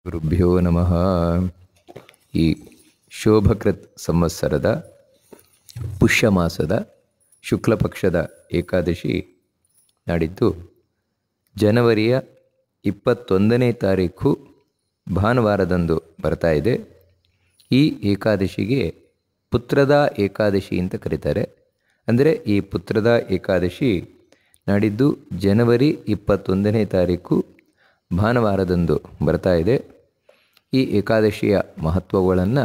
ಗುರುಭ್ಯೋ ನಮಃ. ಈ ಶೋಭಕೃತ್ ಸಂವತ್ಸರದ ಪುಷ್ಯ ಮಾಸದ ಶುಕ್ಲ ಪಕ್ಷದ ಏಕಾದಶಿ ನಾಡಿದ್ದು ಜನವರಿಯ 21ನೇ ತಾರೀಖು ಭಾನುವಾರದಂದು ಬರ್ತಾ ಇದೆ. ಈ ಏಕಾದಶಿಗೆ ಪುತ್ರದ ಏಕಾದಶಿ ಅಂತ ಕರೀತಾರೆ. ಅಂದರೆ ಈ ಪುತ್ರದ ಏಕಾದಶಿ ನಾಡಿದ್ದು ಜನವರಿ 21ನೇ ತಾರೀಕು ಭಾನುವಾರದಂದು ಬರ್ತಾ ಇದೆ. ಈ ಏಕಾದಶಿಯ ಮಹತ್ವಗಳನ್ನು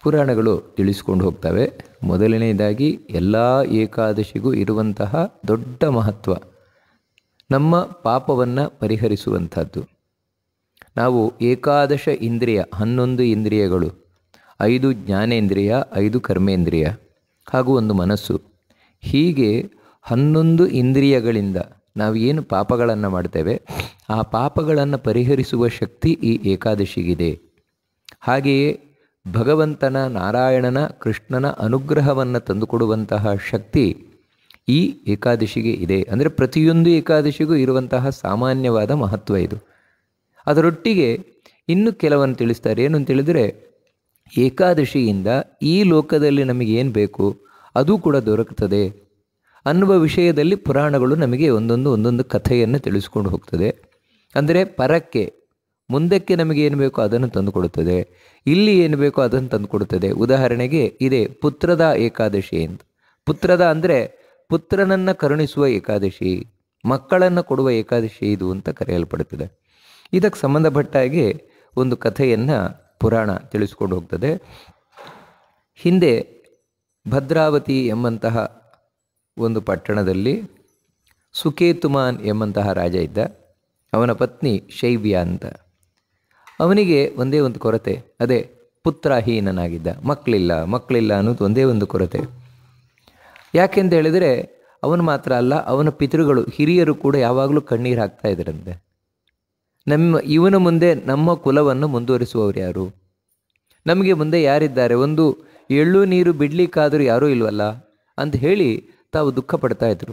ಪುರಾಣಗಳು ತಿಳಿಸ್ಕೊಂಡು ಹೋಗ್ತವೆ. ಮೊದಲನೆಯದಾಗಿ ಎಲ್ಲ ಏಕಾದಶಿಗೂ ಇರುವಂತಹ ದೊಡ್ಡ ಮಹತ್ವ ನಮ್ಮ ಪಾಪವನ್ನು ಪರಿಹರಿಸುವಂಥದ್ದು. ನಾವು ಏಕಾದಶ ಇಂದ್ರಿಯ 11 ಇಂದ್ರಿಯಗಳು, 5 ಜ್ಞಾನೇಂದ್ರಿಯ, 5 ಕರ್ಮೇಂದ್ರಿಯ ಹಾಗೂ 1 ಮನಸ್ಸು, ಹೀಗೆ 11 ಇಂದ್ರಿಯಗಳಿಂದ ನಾವು ಏನು ಪಾಪಗಳನ್ನು ಮಾಡ್ತೇವೆ ಆ ಪಾಪಗಳನ್ನು ಪರಿಹರಿಸುವ ಶಕ್ತಿ ಈ ಏಕಾದಶಿಗಿದೆ. ಹಾಗೆಯೇ ಭಗವಂತನ ನಾರಾಯಣನ ಕೃಷ್ಣನ ಅನುಗ್ರಹವನ್ನು ತಂದುಕೊಡುವಂತಹ ಶಕ್ತಿ ಈ ಏಕಾದಶಿಗೆ ಇದೆ. ಅಂದರೆ ಪ್ರತಿಯೊಂದು ಏಕಾದಶಿಗೂ ಇರುವಂತಹ ಸಾಮಾನ್ಯವಾದ ಮಹತ್ವ ಇದು. ಅದರೊಟ್ಟಿಗೆ ಇನ್ನು ಕೆಲವನ್ನು ತಿಳಿಸ್ತಾರೆ. ಏನು ಅಂತೇಳಿದರೆ, ಏಕಾದಶಿಯಿಂದ ಈ ಲೋಕದಲ್ಲಿ ನಮಗೇನು ಬೇಕು ಅದು ಕೂಡ ದೊರಕುತ್ತದೆ ಅನ್ನುವ ವಿಷಯದಲ್ಲಿ ಪುರಾಣಗಳು ನಮಗೆ ಒಂದೊಂದು ಕಥೆಯನ್ನು ತಿಳಿಸ್ಕೊಂಡು ಹೋಗ್ತದೆ. ಅಂದರೆ ಪರಕ್ಕೆ ಮುಂದಕ್ಕೆ ನಮಗೆ ಏನು ಬೇಕೋ ಅದನ್ನು ತಂದುಕೊಡುತ್ತದೆ, ಇಲ್ಲಿ ಏನು ಬೇಕೋ ಅದನ್ನು ತಂದುಕೊಡುತ್ತದೆ. ಉದಾಹರಣೆಗೆ ಇದೆ ಪುತ್ರದ ಏಕಾದಶಿ ಅಂತ. ಪುತ್ರದ ಅಂದರೆ ಪುತ್ರನನ್ನು ಕರುಣಿಸುವ ಏಕಾದಶಿ, ಮಕ್ಕಳನ್ನು ಕೊಡುವ ಏಕಾದಶಿ ಇದು ಅಂತ ಕರೆಯಲ್ಪಡುತ್ತದೆ. ಇದಕ್ಕೆ ಸಂಬಂಧಪಟ್ಟ ಹಾಗೆ ಒಂದು ಕಥೆಯನ್ನು ಪುರಾಣ ತಿಳಿಸ್ಕೊಂಡು ಹೋಗ್ತದೆ. ಹಿಂದೆ ಭದ್ರಾವತಿ ಎಂಬಂತಹ ಒಂದು ಪಟ್ಟಣದಲ್ಲಿ ಸುಕೇತುಮಾನ್ ಎಂಬಂತಹ ರಾಜ ಇದ್ದ. ಅವನ ಪತ್ನಿ ಶೈವ್ಯ ಅಂತ. ಅವನಿಗೆ ಒಂದೇ ಒಂದು ಕೊರತೆ, ಅದೇ ಪುತ್ರಹೀನನಾಗಿದ್ದ. ಮಕ್ಕಳಿಲ್ಲ ಅನ್ನೋದು ಒಂದೇ ಒಂದು ಕೊರತೆ. ಯಾಕೆಂತ ಹೇಳಿದರೆ ಅವನು ಮಾತ್ರ ಅಲ್ಲ, ಅವನ ಪಿತೃಗಳು ಹಿರಿಯರು ಕೂಡ ಯಾವಾಗಲೂ ಕಣ್ಣೀರು ಹಾಕ್ತಾ ಇದ್ರಂತೆ. ಇವನ ಮುಂದೆ ನಮ್ಮ ಕುಲವನ್ನು ಮುಂದುವರಿಸುವವರು ಯಾರು, ನಮಗೆ ಮುಂದೆ ಯಾರಿದ್ದಾರೆ, ಒಂದು ಎಳ್ಳು ನೀರು ಬಿಡಲಿಕ್ಕಾದರೂ ಯಾರೂ ಇಲ್ವಲ್ಲ ಅಂತ ಹೇಳಿ ತಾವು ದುಃಖ ಪಡ್ತಾ ಇದ್ರು.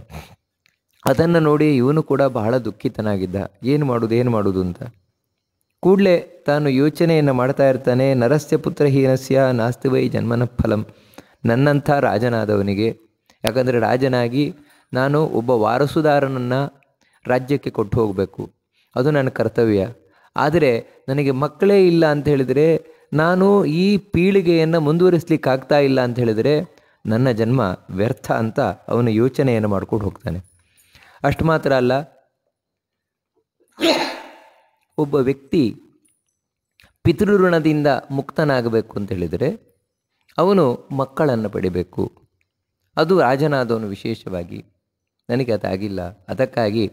ಅದನ್ನು ನೋಡಿ ಇವನು ಕೂಡ ಬಹಳ ದುಃಖಿತನಾಗಿದ್ದ. ಏನು ಮಾಡುವುದು ಅಂತ ಕೂಡಲೇ ತಾನು ಯೋಚನೆಯನ್ನು ಮಾಡ್ತಾ ಇರ್ತಾನೆ. ನರಸ್ಯ ಪುತ್ರಹೀನಸ್ಯ ನಾಸ್ತಿ ವೈ ಜನ್ಮನ ಫಲಂ. ನನ್ನಂಥ ರಾಜನಾದವನಿಗೆ, ಯಾಕಂದರೆ ರಾಜನಾಗಿ ನಾನು ಒಬ್ಬ ವಾರಸುದಾರನನ್ನು ರಾಜ್ಯಕ್ಕೆ ಕೊಟ್ಟು ಹೋಗಬೇಕು, ಅದು ನನ್ನ ಕರ್ತವ್ಯ. ಆದರೆ ನನಗೆ ಮಕ್ಕಳೇ ಇಲ್ಲ ಅಂತ ಹೇಳಿದರೆ, ನಾನು ಈ ಪೀಳಿಗೆಯನ್ನು ಮುಂದುವರಿಸಲಿಕ್ಕಾಗ್ತಾ ಇಲ್ಲ ಅಂತ ಹೇಳಿದರೆ ನನ್ನ ಜನ್ಮ ವ್ಯರ್ಥ ಅಂತ ಅವನು ಯೋಚನೆಯನ್ನು ಮಾಡ್ಕೊಂಡು ಹೋಗ್ತಾನೆ. ಅಷ್ಟು ಮಾತ್ರ ಅಲ್ಲ, ಒಬ್ಬ ವ್ಯಕ್ತಿ ಪಿತೃಋಣದಿಂದ ಮುಕ್ತನಾಗಬೇಕು ಅಂತ ಹೇಳಿದರೆ ಅವನು ಮಕ್ಕಳನ್ನು ಪಡಿಬೇಕು. ಅದು ರಾಜನಾದವನು ವಿಶೇಷವಾಗಿ. ನನಗೆ ಅದಾಗಿಲ್ಲ, ಅದಕ್ಕಾಗಿ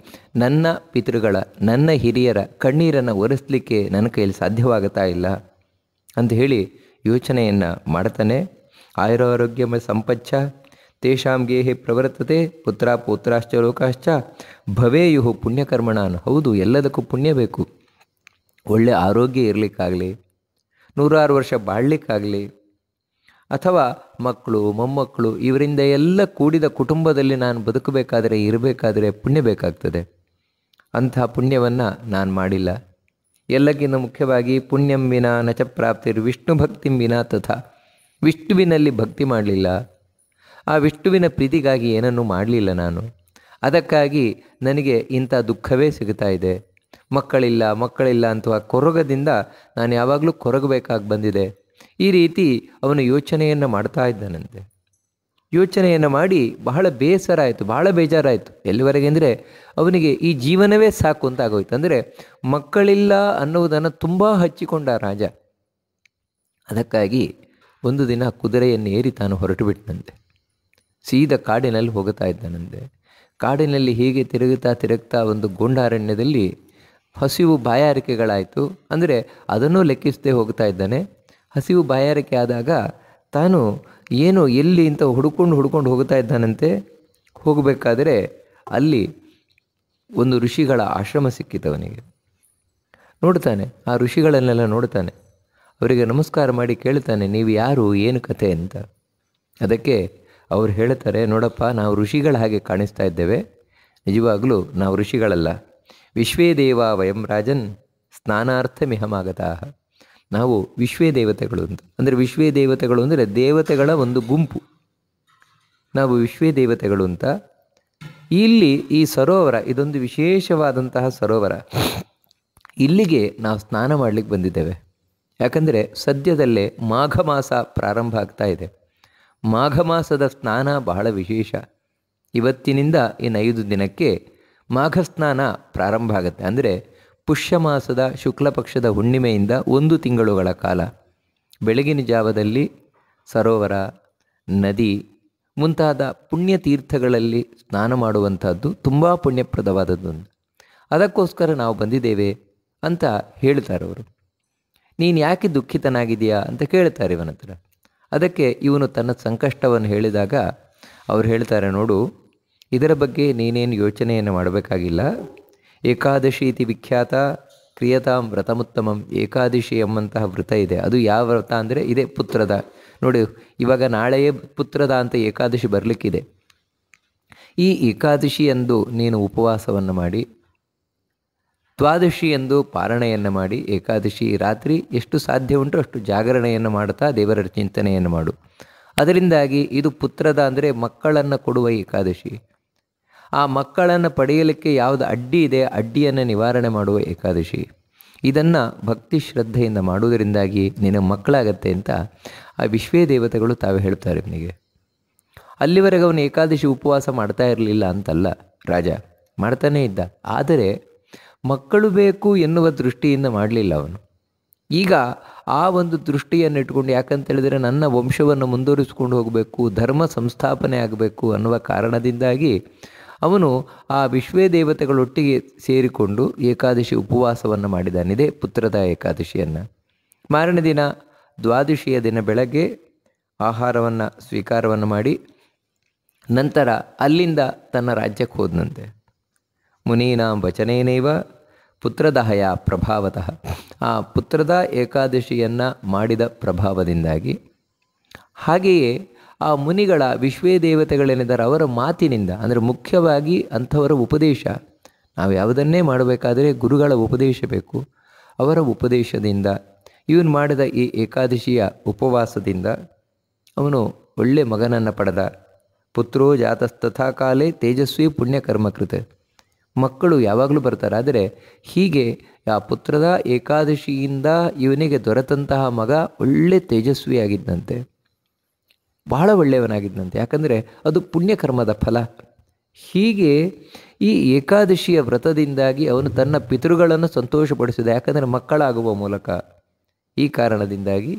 ನನ್ನ ಪಿತೃಗಳ, ನನ್ನ ಹಿರಿಯರ ಕಣ್ಣೀರನ್ನು ಒರೆಸಲಿಕ್ಕೆ ನನ್ನ ಕೈಯಲ್ಲಿ ಸಾಧ್ಯವಾಗುತ್ತಾ ಇಲ್ಲ ಅಂತ ಹೇಳಿ ಯೋಚನೆಯನ್ನು ಮಾಡ್ತಾನೆ. ಆಯುರಾರೋಗ್ಯಮ ಸಂಪಚ್ಚ ತೇಷಾಂ ಗೇಹೆ ಪ್ರವರ್ತತೆ ಪುತ್ರ ಪೌತ್ರಾಶ್ಚ ಲೋಕಾಶ್ಚ ಭವೇಯು ಪುಣ್ಯಕರ್ಮಣಾನ್. ಹೌದು, ಎಲ್ಲದಕ್ಕೂ ಪುಣ್ಯ ಬೇಕು. ಒಳ್ಳೆ ಆರೋಗ್ಯ ಇರಲಿಕ್ಕಾಗಲಿ, 106 ವರ್ಷ ಬಾಳಲಿಕ್ಕಾಗಲಿ, ಅಥವಾ ಮಕ್ಕಳು ಮೊಮ್ಮಕ್ಕಳು ಇವರಿಂದ ಎಲ್ಲ ಕೂಡಿದ ಕುಟುಂಬದಲ್ಲಿ ನಾನು ಬದುಕಬೇಕಾದರೆ, ಇರಬೇಕಾದರೆ ಪುಣ್ಯ ಬೇಕಾಗ್ತದೆ. ಅಂತಹ ಪುಣ್ಯವನ್ನು ನಾನು ಮಾಡಿಲ್ಲ. ಎಲ್ಲಕ್ಕಿಂತ ಮುಖ್ಯವಾಗಿ ಪುಣ್ಯಂ ವಿನಾ ನಚ ಪ್ರಾಪ್ತಿರ್ ವಿಷ್ಣು ಭಕ್ತಿಂ ವಿನಾ ತಥಾ. ವಿಷ್ಣುವಿನಲ್ಲಿ ಭಕ್ತಿ ಮಾಡಲಿಲ್ಲ, ಆ ವಿಷ್ಣುವಿನ ಪ್ರೀತಿಗಾಗಿ ಏನನ್ನೂ ಮಾಡಲಿಲ್ಲ ನಾನು. ಅದಕ್ಕಾಗಿ ನನಗೆ ಇಂಥ ದುಃಖವೇ ಸಿಗ್ತಾ ಇದೆ. ಮಕ್ಕಳಿಲ್ಲ ಅಂತ ಕೊರಗದಿಂದ ನಾನು ಯಾವಾಗಲೂ ಕೊರಗಬೇಕಾಗಿ ಬಂದಿದೆ. ಈ ರೀತಿ ಅವನು ಯೋಚನೆಯನ್ನು ಮಾಡ್ತಾ ಇದ್ದಾನಂತೆ. ಯೋಚನೆಯನ್ನು ಮಾಡಿ ಬಹಳ ಬೇಸರ ಆಯಿತು, ಬಹಳ ಬೇಜಾರಾಯಿತು. ಎಲ್ಲಿವರೆಗೆ ಅಂದರೆ ಅವನಿಗೆ ಈ ಜೀವನವೇ ಸಾಕು ಅಂತ ಆಗೋಯ್ತು. ಅಂದರೆ ಮಕ್ಕಳಿಲ್ಲ ಅನ್ನುವುದನ್ನು ತುಂಬ ಹಚ್ಚಿಕೊಂಡ ರಾಜ. ಅದಕ್ಕಾಗಿ ಒಂದು ದಿನ ಕುದುರೆಯನ್ನು ಏರಿ ತಾನು ಹೊರಟು ಬಿಟ್ಟನಂತೆ. ಸೀದಾ ಕಾಡಿನಲ್ಲಿ ಹೋಗುತ್ತಾ ಇದ್ದಾನಂತೆ. ಕಾಡಿನಲ್ಲಿ ಹೀಗೆ ತಿರುಗುತ್ತಾ ಒಂದು ಗೊಂಡಾರಣ್ಯದಲ್ಲಿ ಹಸಿವು ಬಾಯಾರಿಕೆಗಳಾಯಿತು. ಅಂದರೆ ಅದನ್ನೂ ಲೆಕ್ಕಿಸದೆ ಹೋಗ್ತಾ ಇದ್ದಾನೆ. ಹಸಿವು ಬಾಯಾರಿಕೆ ಆದಾಗ ತಾನು ಏನು ಎಲ್ಲಿ ಅಂತ ಹುಡ್ಕೊಂಡು ಹೋಗ್ತಾ ಇದ್ದಾನಂತೆ. ಹೋಗಬೇಕಾದರೆ ಅಲ್ಲಿ ಒಂದು ಋಷಿಗಳ ಆಶ್ರಮ ಸಿಕ್ಕಿತವನಿಗೆ. ನೋಡ್ತಾನೆ, ಆ ಋಷಿಗಳನ್ನೆಲ್ಲ ನೋಡ್ತಾನೆ. ಅವರಿಗೆ ನಮಸ್ಕಾರ ಮಾಡಿ ಕೇಳ್ತಾನೆ, ನೀವು ಯಾರು, ಏನು ಕತೆ ಅಂತ. ಅದಕ್ಕೆ ಅವರು ಹೇಳ್ತಾರೆ, ನೋಡಪ್ಪ, ನಾವು ಋಷಿಗಳ ಹಾಗೆ ಕಾಣಿಸ್ತಾ ಇದ್ದೇವೆ, ನಿಜವಾಗಲೂ ನಾವು ಋಷಿಗಳಲ್ಲ. ವಿಶ್ವೇ ದೇವ ವಯಂ ರಾಜನ್ ಸ್ನಾನಾರ್ಥಮಿಹಮಾಗತಾಃ. ನಾವು ವಿಶ್ವೇ ದೇವತೆಗಳು ಅಂತ. ಅಂದರೆ ವಿಶ್ವೇ ದೇವತೆಗಳು ಅಂದರೆ ದೇವತೆಗಳ ಒಂದು ಗುಂಪು. ನಾವು ವಿಶ್ವೇ ದೇವತೆಗಳು ಅಂತ. ಇಲ್ಲಿ ಈ ಸರೋವರ ಇದೊಂದು ವಿಶೇಷವಾದಂತಹ ಸರೋವರ. ಇಲ್ಲಿಗೆ ನಾವು ಸ್ನಾನ ಮಾಡಲಿಕ್ಕೆ ಬಂದಿದ್ದೇವೆ. ಯಾಕಂದರೆ ಸದ್ಯದಲ್ಲೇ ಮಾಘ ಮಾಸ ಪ್ರಾರಂಭ ಆಗ್ತಾ ಇದೆ. ಮಾಘ ಮಾಸದ ಸ್ನಾನ ಬಹಳ ವಿಶೇಷ. ಇವತ್ತಿನಿಂದ ಇನ್ನು 5 ದಿನಕ್ಕೆ ಮಾಘ ಸ್ನಾನ ಪ್ರಾರಂಭ ಆಗುತ್ತೆ. ಅಂದರೆ ಪುಷ್ಯ ಮಾಸದ ಶುಕ್ಲ ಪಕ್ಷದ ಹುಣ್ಣಿಮೆಯಿಂದ 1 ತಿಂಗಳುಗಳ ಕಾಲ ಬೆಳಗಿನ ಜಾವದಲ್ಲಿ ಸರೋವರ, ನದಿ ಮುಂತಾದ ಪುಣ್ಯತೀರ್ಥಗಳಲ್ಲಿ ಸ್ನಾನ ಮಾಡುವಂಥದ್ದು ತುಂಬ ಪುಣ್ಯಪ್ರದವಾದದ್ದು. ಅದಕ್ಕೋಸ್ಕರ ನಾವು ಬಂದಿದ್ದೇವೆ ಅಂತ ಹೇಳ್ತಾರೆ ಅವರು. ನೀನು ಯಾಕೆ ದುಃಖಿತನಾಗಿದೆಯಾ ಅಂತ ಕೇಳ್ತಾರೆ ಇವನ ಹತ್ರ. ಅದಕ್ಕೆ ಇವನು ತನ್ನ ಸಂಕಷ್ಟವನ್ನು ಹೇಳಿದಾಗ ಅವ್ರು ಹೇಳ್ತಾರೆ, ನೋಡು, ಇದರ ಬಗ್ಗೆ ನೀನೇನು ಯೋಚನೆಯನ್ನು ಮಾಡಬೇಕಾಗಿಲ್ಲ. ಏಕಾದಶಿ ಇತಿ ವಿಖ್ಯಾತ ಕ್ರಿಯತಾಂ ವ್ರತಮುತ್ತಮಂ. ಏಕಾದಶಿ ಎಂಬಂತಹ ವ್ರತ ಇದೆ. ಅದು ಯಾವ ವ್ರತ ಅಂದರೆ ಇದೇ ಪುತ್ರದ. ನೋಡಿ, ಇವಾಗ ನಾಳೆಯೇ ಪುತ್ರದ ಅಂತ ಏಕಾದಶಿ ಬರಲಿಕ್ಕಿದೆ. ಈ ಏಕಾದಶಿಯಂದು ನೀನು ಉಪವಾಸವನ್ನು ಮಾಡಿ, ದ್ವಾದಶಿಯಂದು ಪಾರಣೆಯನ್ನು ಮಾಡಿ, ಏಕಾದಶಿ ರಾತ್ರಿ ಎಷ್ಟು ಸಾಧ್ಯ ಉಂಟು ಅಷ್ಟು ಜಾಗರಣೆಯನ್ನು ಮಾಡ್ತಾ ದೇವರ ಚಿಂತನೆಯನ್ನು ಮಾಡು. ಅದರಿಂದಾಗಿ ಇದು ಪುತ್ರದ ಅಂದರೆ ಮಕ್ಕಳನ್ನು ಕೊಡುವ ಏಕಾದಶಿ. ಆ ಮಕ್ಕಳನ್ನು ಪಡೆಯಲಿಕ್ಕೆ ಯಾವುದು ಅಡ್ಡಿ ಇದೆ, ಅಡ್ಡಿಯನ್ನು ನಿವಾರಣೆ ಮಾಡುವ ಏಕಾದಶಿ. ಇದನ್ನು ಭಕ್ತಿ ಶ್ರದ್ಧೆಯಿಂದ ಮಾಡುವುದರಿಂದಾಗಿ ನಿನ್ನ ಮಕ್ಕಳಾಗತ್ತೆ ಅಂತ ಆ ವಿಶ್ವೇ ದೇವತೆಗಳು ತಾವೇ ಹೇಳ್ತಾರೆ ಇವನಿಗೆ. ಅಲ್ಲಿವರೆಗೆ ಅವನು ಏಕಾದಶಿ ಉಪವಾಸ ಮಾಡ್ತಾ ಇರಲಿಲ್ಲ ಅಂತಲ್ಲ, ರಾಜ ಮಾಡ್ತಾನೇ ಇದ್ದ. ಆದರೆ ಮಕ್ಕಳು ಬೇಕು ಎನ್ನುವ ದೃಷ್ಟಿಯಿಂದ ಮಾಡಲಿಲ್ಲ ಅವನು. ಈಗ ಆ ಒಂದು ದೃಷ್ಟಿಯನ್ನು ಇಟ್ಕೊಂಡು, ಯಾಕಂತೇಳಿದರೆ ನನ್ನ ವಂಶವನ್ನು ಮುಂದುವರಿಸ್ಕೊಂಡು ಹೋಗಬೇಕು, ಧರ್ಮ ಸಂಸ್ಥಾಪನೆ ಆಗಬೇಕು ಅನ್ನುವ ಕಾರಣದಿಂದಾಗಿ ಅವನು ಆ ವಿಶ್ವೇ ದೇವತೆಗಳೊಟ್ಟಿಗೆ ಸೇರಿಕೊಂಡು ಏಕಾದಶಿ ಉಪವಾಸವನ್ನು ಮಾಡಿದ್ದಾನಿದೆ, ಪುತ್ರದ ಏಕಾದಶಿಯನ್ನು. ಮಾರನೇ ದಿನ ದ್ವಾದಶಿಯ ದಿನ ಬೆಳಗ್ಗೆ ಆಹಾರವನ್ನು ಸ್ವೀಕಾರವನ್ನು ಮಾಡಿ ನಂತರ ಅಲ್ಲಿಂದ ತನ್ನ ರಾಜ್ಯಕ್ಕೆ ಹೋದನಂತೆ. ಮುನೀನಾಂ ವಚನೇನೈವ ಪುತ್ರದಹಯ ಪ್ರಭಾವತಃ. ಆ ಪುತ್ರದ ಏಕಾದಶಿಯನ್ನು ಮಾಡಿದ ಪ್ರಭಾವದಿಂದಾಗಿ, ಹಾಗೆಯೇ ಆ ಮುನಿಗಳ ವಿಶ್ವೇ ದೇವತೆಗಳೇನಿದ್ದಾರೆ ಅವರ ಮಾತಿನಿಂದ, ಅಂದರೆ ಮುಖ್ಯವಾಗಿ ಅಂಥವರ ಉಪದೇಶ. ನಾವು ಯಾವುದನ್ನೇ ಮಾಡಬೇಕಾದರೆ ಗುರುಗಳ ಉಪದೇಶ ಬೇಕು. ಅವರ ಉಪದೇಶದಿಂದ ಇವನು ಮಾಡಿದ ಈ ಏಕಾದಶಿಯ ಉಪವಾಸದಿಂದ ಅವನು ಒಳ್ಳೆ ಮಗನನ್ನು ಪಡೆದ. ಪುತ್ರೋ ಜಾತಸ್ತಥಾ ಕಾಲೇ ತೇಜಸ್ವಿ ಪುಣ್ಯಕರ್ಮಕೃತ. ಮಕ್ಕಳು ಯಾವಾಗಲೂ ಬರ್ತಾರೆ. ಆದರೆ ಹೀಗೆ ಆ ಪುತ್ರದ ಏಕಾದಶಿಯಿಂದ ಇವನಿಗೆ ದೊರೆತಂತಹ ಮಗ ಒಳ್ಳೆ ತೇಜಸ್ವಿಯಾಗಿದ್ದಂತೆ, ಬಹಳ ಒಳ್ಳೆಯವನಾಗಿದ್ದಂತೆ. ಯಾಕಂದರೆ ಅದು ಪುಣ್ಯಕರ್ಮದ ಫಲ. ಹೀಗೆ ಈ ಏಕಾದಶಿಯ ವ್ರತದಿಂದಾಗಿ ಅವನು ತನ್ನ ಪಿತೃಗಳನ್ನು ಸಂತೋಷಪಡಿಸಿದ. ಯಾಕಂದರೆ ಮಕ್ಕಳಾಗುವ ಮೂಲಕ. ಈ ಕಾರಣದಿಂದಾಗಿ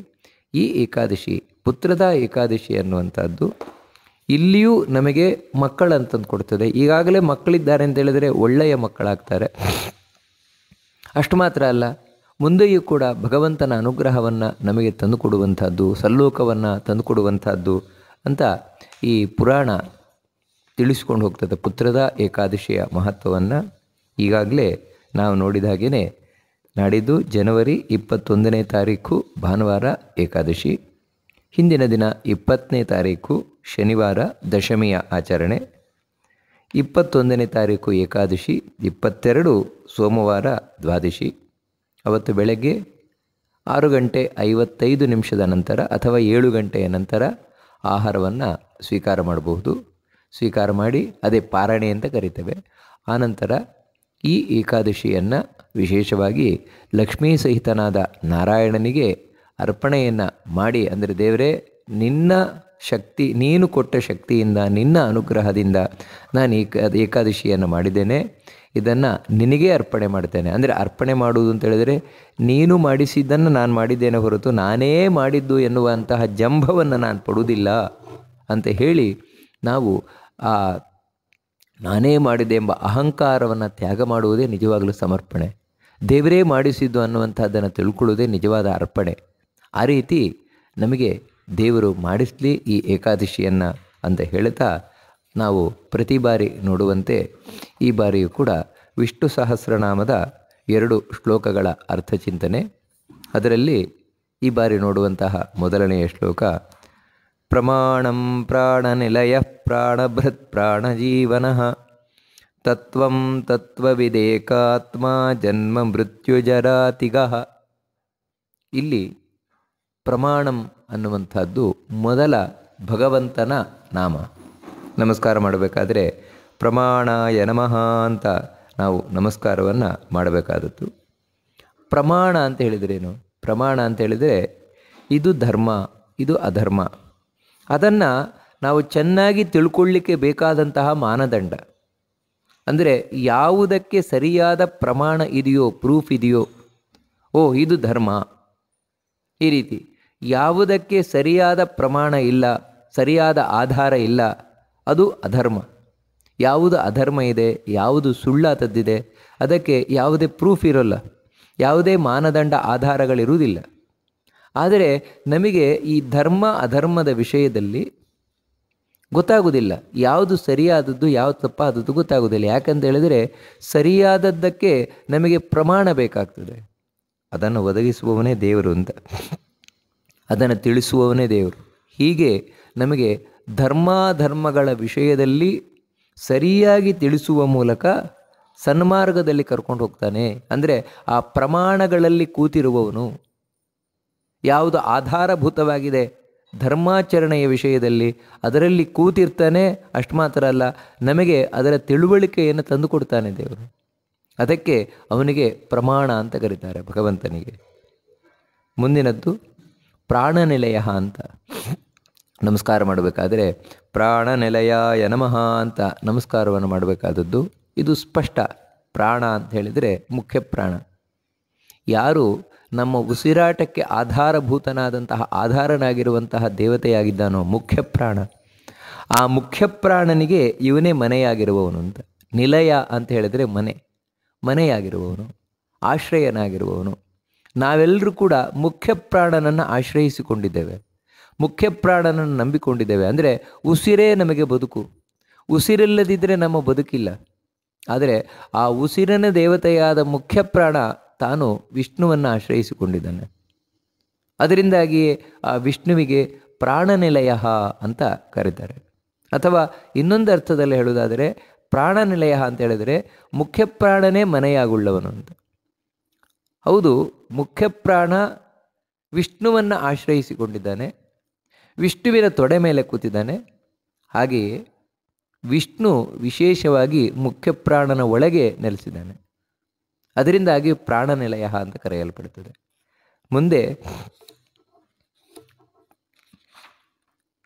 ಈ ಏಕಾದಶಿ, ಪುತ್ರದ ಏಕಾದಶಿ ಅನ್ನುವಂಥದ್ದು ಇಲ್ಲಿಯೂ ನಮಗೆ ಮಕ್ಕಳಂತಂದು ಕೊಡ್ತದೆ. ಈಗಾಗಲೇ ಮಕ್ಕಳಿದ್ದಾರೆ ಅಂತ ಹೇಳಿದರೆ ಒಳ್ಳೆಯ ಮಕ್ಕಳಾಗ್ತಾರೆ. ಅಷ್ಟು ಮಾತ್ರ ಅಲ್ಲ, ಮುಂದೆಯೂ ಕೂಡ ಭಗವಂತನ ಅನುಗ್ರಹವನ್ನು ನಮಗೆ ತಂದುಕೊಡುವಂಥದ್ದು, ಸಲ್ಲೋಕವನ್ನು ತಂದುಕೊಡುವಂಥದ್ದು ಅಂತ ಈ ಪುರಾಣ ತಿಳಿಸ್ಕೊಂಡು ಹೋಗ್ತದೆ. ಪುತ್ರದ ಏಕಾದಶಿಯ ಮಹತ್ವವನ್ನು ಈಗಾಗಲೇ ನಾವು ನೋಡಿದ ಹಾಗೆಯೇ ನಾಡಿದ್ದು ಜನವರಿ 21ನೇ ತಾರೀಕು ಭಾನುವಾರ ಏಕಾದಶಿ, ಹಿಂದಿನ ದಿನ 20ನೇ ತಾರೀಕು ಶನಿವಾರ ದಶಮಿಯ ಆಚರಣೆ, 21ನೇ ತಾರೀಕು ಏಕಾದಶಿ, 22 ಸೋಮವಾರ ದ್ವಾದಶಿ. ಅವತ್ತು ಬೆಳಗ್ಗೆ 6:55 ನಂತರ ಅಥವಾ 7 ಗಂಟೆಯ ನಂತರ ಆಹಾರವನ್ನು ಸ್ವೀಕಾರ ಮಾಡಬಹುದು. ಸ್ವೀಕಾರ ಮಾಡಿ ಅದೇ ಪಾರಣೆ ಅಂತ ಕರಿತೇವೆ. ಆನಂತರ ಈ ಏಕಾದಶಿಯನ್ನು ವಿಶೇಷವಾಗಿ ಲಕ್ಷ್ಮೀ ಸಹಿತನಾದ ನಾರಾಯಣನಿಗೆ ಅರ್ಪಣೆಯನ್ನು ಮಾಡಿ, ಅಂದರೆ ದೇವರೇ ನಿನ್ನ ಶಕ್ತಿ, ನೀನು ಕೊಟ್ಟ ಶಕ್ತಿಯಿಂದ, ನಿನ್ನ ಅನುಗ್ರಹದಿಂದ ನಾನು ಏಕಾದಶಿಯನ್ನು ಮಾಡಿದ್ದೇನೆ, ಇದನ್ನು ನಿನಗೇ ಅರ್ಪಣೆ ಮಾಡ್ತೇನೆ. ಅಂದರೆ ಅರ್ಪಣೆ ಮಾಡುವುದು ಅಂತ ಹೇಳಿದರೆ ನೀನು ಮಾಡಿಸಿದ್ದನ್ನು ನಾನು ಮಾಡಿದ್ದೇನೆ ಹೊರತು ನಾನೇ ಮಾಡಿದ್ದು ಎನ್ನುವಂತಹ ಜಂಭವನ್ನು ನಾನು ಪಡುವುದಿಲ್ಲ ಅಂತ ಹೇಳಿ ನಾವು ಆ ನಾನೇ ಮಾಡಿದೆ ಎಂಬ ಅಹಂಕಾರವನ್ನು ತ್ಯಾಗ ಮಾಡುವುದೇ ನಿಜವಾಗಲೂ ಸಮರ್ಪಣೆ. ದೇವರೇ ಮಾಡಿಸಿದ್ದು ಅನ್ನುವಂಥದ್ದನ್ನು ತಿಳ್ಕೊಳ್ಳೋದೇ ನಿಜವಾದ ಅರ್ಪಣೆ. ಆ ರೀತಿ ನಮಗೆ ದೇವರು ಮಾಡಿಸಲಿ ಈ ಏಕಾದಶಿಯನ್ನು ಅಂತ ಹೇಳ್ತಾ ನಾವು ಪ್ರತಿ ಬಾರಿ ನೋಡುವಂತೆ ಈ ಬಾರಿಯೂ ಕೂಡ ವಿಷ್ಣು ಸಹಸ್ರನಾಮದ 2 ಶ್ಲೋಕಗಳ ಅರ್ಥಚಿಂತನೆ. ಅದರಲ್ಲಿ ಈ ಬಾರಿ ನೋಡುವಂತಹ ಮೊದಲನೆಯ ಶ್ಲೋಕ ಪ್ರಮಾಣಂ ಪ್ರಾಣನಿಲಯ ಪ್ರಾಣಭೃತ್ ಪ್ರಾಣಜೀವನಃ ತತ್ವಂ ತತ್ವವಿದೇಕಾತ್ಮ ಜನ್ಮ ಮೃತ್ಯುಜರಾತಿಗಃ. ಇಲ್ಲಿ ಪ್ರಮಾಣಂ ಅನ್ನುವಂಥದ್ದು ಮೊದಲ ಭಗವಂತನ ನಾಮ. ನಮಸ್ಕಾರ ಮಾಡಬೇಕಾದ್ರೆ ಪ್ರಮಾಣಾಯ ನಮಃ ಅಂತ ನಾವು ನಮಸ್ಕಾರವನ್ನು ಮಾಡಬೇಕಾದದ್ದು. ಪ್ರಮಾಣ ಅಂತ ಹೇಳಿದ್ರೇನು? ಪ್ರಮಾಣ ಅಂತ ಹೇಳಿದರೆ ಇದು ಧರ್ಮ, ಇದು ಅಧರ್ಮ, ಅದನ್ನು ನಾವು ಚೆನ್ನಾಗಿ ತಿಳ್ಕೊಳ್ಳಿಕ್ಕೆ ಬೇಕಾದಂತಹ ಮಾನದಂಡ. ಅಂದರೆ ಯಾವುದಕ್ಕೆ ಸರಿಯಾದ ಪ್ರಮಾಣ ಇದೆಯೋ, ಪ್ರೂಫ್ ಇದೆಯೋ, ಓ ಇದು ಧರ್ಮ, ಈ ರೀತಿ ಯಾವುದಕ್ಕೆ ಸರಿಯಾದ ಪ್ರಮಾಣ ಇಲ್ಲ, ಸರಿಯಾದ ಆಧಾರ ಇಲ್ಲ, ಅದು ಅಧರ್ಮ. ಯಾವುದು ಅಧರ್ಮ ಇದೆ, ಯಾವುದು ಸುಳ್ಳಾದದ್ದಿದೆ, ಅದಕ್ಕೆ ಯಾವುದೇ ಪ್ರೂಫ್ ಇರೋಲ್ಲ, ಯಾವುದೇ ಮಾನದಂಡ ಆಧಾರಗಳಿರುವುದಿಲ್ಲ. ಆದರೆ ನಮಗೆ ಈ ಧರ್ಮ ಅಧರ್ಮದ ವಿಷಯದಲ್ಲಿ ಗೊತ್ತಾಗುವುದಿಲ್ಲ, ಯಾವುದು ಸರಿಯಾದದ್ದು ಯಾವುದು ತಪ್ಪಾದದ್ದು ಗೊತ್ತಾಗುವುದಿಲ್ಲ. ಯಾಕಂತ ಹೇಳಿದರೆ ಸರಿಯಾದದ್ದಕ್ಕೆ ನಮಗೆ ಪ್ರಮಾಣ ಬೇಕಾಗ್ತದೆ. ಅದನ್ನು ಒದಗಿಸುವವನೇ ದೇವರು ಅಂತ, ಅದನ್ನು ತಿಳಿಸುವವನೇ ದೇವರು. ಹೀಗೆ ನಮಗೆ ಧರ್ಮಾಧರ್ಮಗಳ ವಿಷಯದಲ್ಲಿ ಸರಿಯಾಗಿ ತಿಳಿಸುವ ಮೂಲಕ ಸನ್ಮಾರ್ಗದಲ್ಲಿ ಕರ್ಕೊಂಡು ಹೋಗ್ತಾನೆ. ಅಂದರೆ ಆ ಪ್ರಮಾಣಗಳಲ್ಲಿ ಕೂತಿರುವವನು, ಯಾವುದು ಆಧಾರಭೂತವಾಗಿದೆ ಧರ್ಮಾಚರಣೆಯ ವಿಷಯದಲ್ಲಿ ಅದರಲ್ಲಿ ಕೂತಿರ್ತಾನೆ. ಅಷ್ಟು ಮಾತ್ರ ಅಲ್ಲ, ನಮಗೆ ಅದರ ತಿಳುವಳಿಕೆಯನ್ನು ತಂದುಕೊಡ್ತಾನೆ ದೇವರು. ಅದಕ್ಕೆ ಅವನಿಗೆ ಪ್ರಮಾಣ ಅಂತ ಕರೀತಾರೆ, ಭಗವಂತನಿಗೆ. ಮುಂದಿನದ್ದು ಪ್ರಾಣನಿಲಯ ಅಂತ. ನಮಸ್ಕಾರ ಮಾಡಬೇಕಾದ್ರೆ ಪ್ರಾಣನಿಲಯಾಯ ನಮಃ ಅಂತ ನಮಸ್ಕಾರವನ್ನು ಮಾಡಬೇಕಾದದ್ದು. ಇದು ಸ್ಪಷ್ಟ. ಪ್ರಾಣ ಅಂತ ಹೇಳಿದರೆ ಮುಖ್ಯ ಪ್ರಾಣ. ಯಾರು ನಮ್ಮ ಉಸಿರಾಟಕ್ಕೆ ಆಧಾರಭೂತನಾದಂತಹ ಆಧಾರನಾಗಿರುವಂತಹ ದೇವತೆಯಾಗಿದ್ದಾನೋ ಮುಖ್ಯ ಪ್ರಾಣ, ಆ ಮುಖ್ಯ ಪ್ರಾಣನಿಗೆ ಇವನೇ ಮನೆಯಾಗಿರುವವನು ಅಂತ. ನಿಲಯ ಅಂತ ಹೇಳಿದರೆ ಮನೆ, ಮನೆಯಾಗಿರುವವನು, ಆಶ್ರಯನಾಗಿರುವವನು. ನಾವೆಲ್ಲರೂ ಕೂಡ ಮುಖ್ಯ ಪ್ರಾಣನನ್ನು ಆಶ್ರಯಿಸಿಕೊಂಡಿದ್ದೇವೆ, ಮುಖ್ಯ ಪ್ರಾಣನನ್ನು ನಂಬಿಕೊಂಡಿದ್ದೇವೆ. ಅಂದರೆ ಉಸಿರೇ ನಮಗೆ ಬದುಕು, ಉಸಿರಿಲ್ಲದಿದ್ದರೆ ನಮ್ಮ ಬದುಕಿಲ್ಲ. ಆದರೆ ಆ ಉಸಿರಿನ ದೇವತೆಯಾದ ಮುಖ್ಯ ಪ್ರಾಣ ತಾನು ವಿಷ್ಣುವನ್ನು ಆಶ್ರಯಿಸಿಕೊಂಡಿದ್ದಾನೆ. ಅದರಿಂದಾಗಿಯೇ ಆ ವಿಷ್ಣುವಿಗೆ ಪ್ರಾಣನಿಲಯ ಅಂತ ಕರೀತಾರೆ. ಅಥವಾ ಇನ್ನೊಂದು ಅರ್ಥದಲ್ಲಿ ಹೇಳುವುದಾದರೆ ಪ್ರಾಣನಿಲಯ ಅಂತ ಹೇಳಿದರೆ ಮುಖ್ಯ ಪ್ರಾಣನೇ ಮನೆಯಾಗುಳ್ಳವನು ಅಂತ. ಹೌದು, ಮುಖ್ಯ ಪ್ರಾಣ ವಿಷ್ಣುವನ್ನು ಆಶ್ರಯಿಸಿಕೊಂಡಿದ್ದಾನೆ, ವಿಷ್ಣುವಿನ ತೊಡೆ ಮೇಲೆ ಕೂತಿದ್ದಾನೆ. ಹಾಗೆಯೇ ವಿಷ್ಣು ವಿಶೇಷವಾಗಿ ಮುಖ್ಯ ಪ್ರಾಣನ ಒಳಗೆ ನೆಲೆಸಿದ್ದಾನೆ. ಅದರಿಂದಾಗಿ ಪ್ರಾಣನಿಲಯ ಅಂತ ಕರೆಯಲ್ಪಡುತ್ತದೆ. ಮುಂದೆ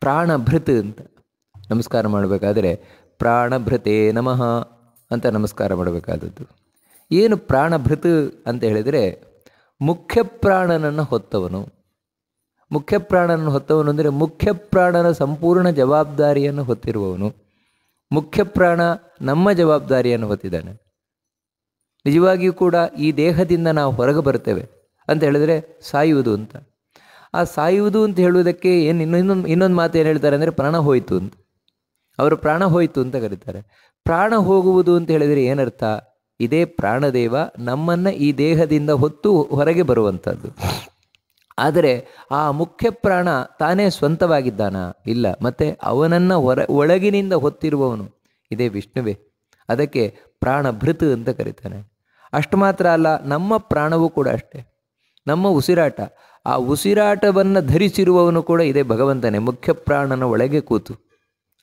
ಪ್ರಾಣಭೃತ್ ಅಂತ ನಮಸ್ಕಾರ ಮಾಡಬೇಕಾದರೆ ಪ್ರಾಣಭೃತೇ ನಮಃ ಅಂತ ನಮಸ್ಕಾರ ಮಾಡಬೇಕಾದದ್ದು. ಏನು ಪ್ರಾಣಭೃತ್ ಅಂತ ಹೇಳಿದರೆ ಮುಖ್ಯ ಪ್ರಾಣನನ್ನು ಹೊತ್ತವನು. ಮುಖ್ಯ ಪ್ರಾಣನನ್ನು ಹೊತ್ತವನು ಅಂದರೆ ಮುಖ್ಯ ಪ್ರಾಣನ ಸಂಪೂರ್ಣ ಜವಾಬ್ದಾರಿಯನ್ನು ಹೊತ್ತಿರುವವನು. ಮುಖ್ಯ ಪ್ರಾಣ ನಮ್ಮ ಜವಾಬ್ದಾರಿಯನ್ನು ಹೊತ್ತಿದ್ದಾನೆ. ನಿಜವಾಗಿಯೂ ಕೂಡ ಈ ದೇಹದಿಂದ ನಾವು ಹೊರಗೆ ಬರ್ತೇವೆ ಅಂತ ಹೇಳಿದರೆ ಸಾಯುವುದು ಅಂತ. ಆ ಸಾಯುವುದು ಅಂತ ಹೇಳುವುದಕ್ಕೆ ಇನ್ನೊಂದು ಮಾತು ಏನು ಹೇಳ್ತಾರೆ ಅಂದರೆ ಪ್ರಾಣ ಹೋಯಿತು ಅಂತ. ಅವರು ಪ್ರಾಣ ಹೋಯಿತು ಅಂತ ಕರೀತಾರೆ. ಪ್ರಾಣ ಹೋಗುವುದು ಅಂತ ಹೇಳಿದರೆ ಏನರ್ಥ? ಇದೇ ಪ್ರಾಣದೇವ ನಮ್ಮನ್ನು ಈ ದೇಹದಿಂದ ಹೊತ್ತು ಹೊರಗೆ ಬರುವಂಥದ್ದು. ಆದರೆ ಆ ಮುಖ್ಯ ಪ್ರಾಣ ತಾನೇ ಸ್ವಂತವಾಗಿದ್ದಾನ? ಇಲ್ಲ. ಮತ್ತು ಅವನನ್ನು ಒಳಗಿನಿಂದ ಹೊತ್ತಿರುವವನು ಇದೇ ವಿಷ್ಣುವೇ. ಅದಕ್ಕೆ ಪ್ರಾಣಭೃತ್ ಅಂತ ಕರೀತಾನೆ. ಅಷ್ಟು ಮಾತ್ರ ಅಲ್ಲ, ನಮ್ಮ ಪ್ರಾಣವೂ ಕೂಡ ಅಷ್ಟೇ. ನಮ್ಮ ಉಸಿರಾಟ, ಆ ಉಸಿರಾಟವನ್ನು ಧರಿಸಿರುವವನು ಕೂಡ ಇದೇ ಭಗವಂತನೇ, ಮುಖ್ಯ ಪ್ರಾಣನ ಒಳಗೆ ಕೂತು.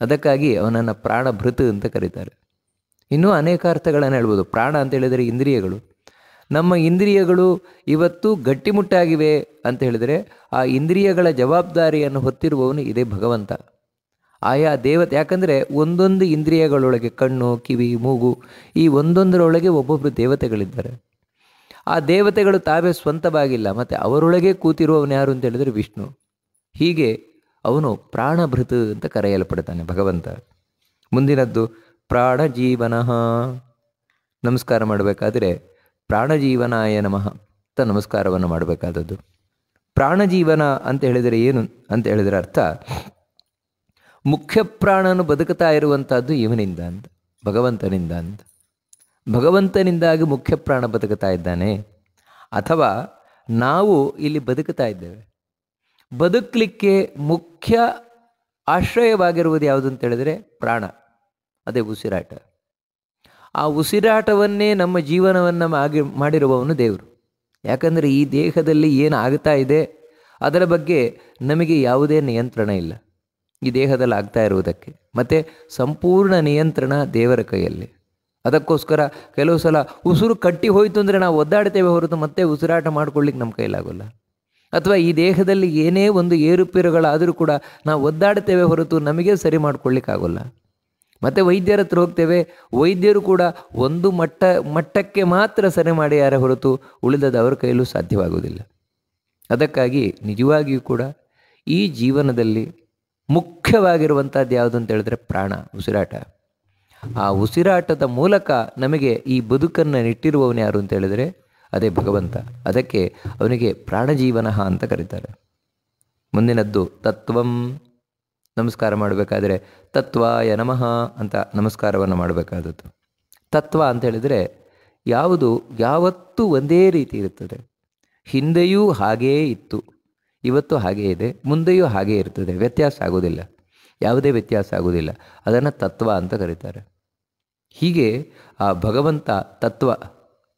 ಅದಕ್ಕಾಗಿ ಅವನನ್ನು ಪ್ರಾಣಭೃತ್ ಅಂತ ಕರೀತಾರೆ. ಇನ್ನೂ ಅನೇಕ ಅರ್ಥಗಳನ್ನು ಹೇಳ್ಬೋದು. ಪ್ರಾಣ ಅಂತ ಹೇಳಿದರೆ ಇಂದ್ರಿಯಗಳು. ನಮ್ಮ ಇಂದ್ರಿಯಗಳು ಇವತ್ತು ಗಟ್ಟಿಮುಟ್ಟಾಗಿವೆ ಅಂತ ಹೇಳಿದರೆ ಆ ಇಂದ್ರಿಯಗಳ ಜವಾಬ್ದಾರಿಯನ್ನು ಹೊತ್ತಿರುವವನು ಇದೇ ಭಗವಂತ. ಆಯಾ ದೇವತೆ, ಯಾಕಂದರೆ ಒಂದೊಂದು ಇಂದ್ರಿಯಗಳೊಳಗೆ ಕಣ್ಣು, ಕಿವಿ, ಮೂಗು, ಈ ಒಂದೊಂದರೊಳಗೆ ಒಬ್ಬೊಬ್ಬರು ದೇವತೆಗಳಿದ್ದಾರೆ. ಆ ದೇವತೆಗಳು ತಾವೇ ಸ್ವಂತವಾಗಿಲ್ಲ, ಮತ್ತು ಅವರೊಳಗೆ ಕೂತಿರುವವನು ಯಾರು ಅಂತ ಹೇಳಿದರೆ ವಿಷ್ಣು. ಹೀಗೆ ಅವನು ಪ್ರಾಣಭೃತ್ ಅಂತ ಕರೆಯಲ್ಪಡ್ತಾನೆ ಭಗವಂತ. ಮುಂದಿನದ್ದು ಪ್ರಾಣಜೀವನ. ನಮಸ್ಕಾರ ಮಾಡಬೇಕಾದರೆ ಪ್ರಾಣಜೀವನಾಯ ನಮಃ ಅಂತ ನಮಸ್ಕಾರವನ್ನು ಮಾಡಬೇಕಾದದ್ದು. ಪ್ರಾಣಜೀವನ ಅಂತ ಹೇಳಿದರೆ ಏನು ಅಂತ ಹೇಳಿದರೆ ಅರ್ಥ, ಮುಖ್ಯ ಪ್ರಾಣನು ಬದುಕುತ್ತಾ ಇರುವಂಥದ್ದು ಇವನಿಂದ ಅಂತ, ಭಗವಂತನಿಂದ ಅಂತ. ಭಗವಂತನಿಂದಾಗಿ ಮುಖ್ಯ ಪ್ರಾಣ ಬದುಕುತ್ತಾ ಇದ್ದಾನೆ, ಅಥವಾ ನಾವು ಇಲ್ಲಿ ಬದುಕುತ್ತಾ ಇದ್ದೇವೆ. ಬದುಕಲಿಕ್ಕೆ ಮುಖ್ಯ ಆಶ್ರಯವಾಗಿರುವುದು ಯಾವುದು ಅಂತ ಹೇಳಿದರೆ ಪ್ರಾಣ, ಅದೇ ಉಸಿರಾಟ. ಆ ಉಸಿರಾಟವನ್ನೇ ನಮ್ಮ ಜೀವನವನ್ನು ಮಾಡಿರುವವನು ದೇವರು. ಯಾಕಂದರೆ ಈ ದೇಹದಲ್ಲಿ ಏನು ಆಗ್ತಾ ಇದೆ ಅದರ ಬಗ್ಗೆ ನಮಗೆ ಯಾವುದೇ ನಿಯಂತ್ರಣ ಇಲ್ಲ, ಈ ದೇಹದಲ್ಲಿ ಆಗ್ತಾ ಇರುವುದಕ್ಕೆ. ಮತ್ತು ಸಂಪೂರ್ಣ ನಿಯಂತ್ರಣ ದೇವರ ಕೈಯಲ್ಲಿ. ಅದಕ್ಕೋಸ್ಕರ ಕೆಲವು ಸಲ ಉಸಿರು ಕಟ್ಟಿ ಹೋಯಿತು ಅಂದರೆ ನಾವು ಒದ್ದಾಡ್ತೇವೆ ಹೊರತು ಮತ್ತೆ ಉಸಿರಾಟ ಮಾಡ್ಕೊಳ್ಳಿಕ್ಕೆ ನಮ್ಮ ಕೈಲಾಗೋಲ್ಲ. ಅಥವಾ ಈ ದೇಹದಲ್ಲಿ ಏನೇ ಒಂದು ಏರುಪೇರುಗಳಾದರೂ ಕೂಡ ನಾವು ಒದ್ದಾಡ್ತೇವೆ ಹೊರತು ನಮಗೆ ಸರಿ ಮಾಡ್ಕೊಳ್ಳಿಕ್ಕಾಗೋಲ್ಲ. ಮತ್ತು ವೈದ್ಯರ ಹತ್ರ ಹೋಗ್ತೇವೆ, ವೈದ್ಯರು ಕೂಡ ಒಂದು ಮಟ್ಟಕ್ಕೆ ಮಾತ್ರ ಸರಿ ಮಾಡ್ಯಾರ ಹೊರತು ಉಳಿದದ್ದು ಅವರ ಕೈಯಲ್ಲೂ ಸಾಧ್ಯವಾಗುವುದಿಲ್ಲ. ಅದಕ್ಕಾಗಿ ನಿಜವಾಗಿಯೂ ಕೂಡ ಈ ಜೀವನದಲ್ಲಿ ಮುಖ್ಯವಾಗಿರುವಂಥದ್ದು ಯಾವುದು ಅಂತ ಹೇಳಿದ್ರೆ ಪ್ರಾಣ, ಉಸಿರಾಟ. ಆ ಉಸಿರಾಟದ ಮೂಲಕ ನಮಗೆ ಈ ಬದುಕನ್ನು ನೆಟ್ಟಿರುವವನು ಯಾರು ಅಂತ ಹೇಳಿದರೆ ಅದೇ ಭಗವಂತ. ಅದಕ್ಕೆ ಅವನಿಗೆ ಪ್ರಾಣಜೀವನ ಅಂತ ಕರೀತಾರೆ. ಮುಂದಿನದ್ದು ತತ್ವಂ. ನಮಸ್ಕಾರ ಮಾಡಬೇಕಾದ್ರೆ ತತ್ವಾಯ ನಮಃ ಅಂತ ನಮಸ್ಕಾರವನ್ನು ಮಾಡಬೇಕಾದದ್ದು. ತತ್ವ ಅಂತ ಹೇಳಿದರೆ ಯಾವತ್ತೂ ಒಂದೇ ರೀತಿ ಇರುತ್ತದೆ. ಹಿಂದೆಯೂ ಹಾಗೇ ಇತ್ತು, ಇವತ್ತು ಹಾಗೇ ಇದೆ, ಮುಂದೆಯೂ ಹಾಗೇ ಇರ್ತದೆ. ವ್ಯತ್ಯಾಸ ಆಗೋದಿಲ್ಲ, ಯಾವುದೇ ವ್ಯತ್ಯಾಸ ಆಗೋದಿಲ್ಲ. ಅದನ್ನು ತತ್ವ ಅಂತ ಕರೀತಾರೆ. ಹೀಗೆ ಆ ಭಗವಂತ ತತ್ವ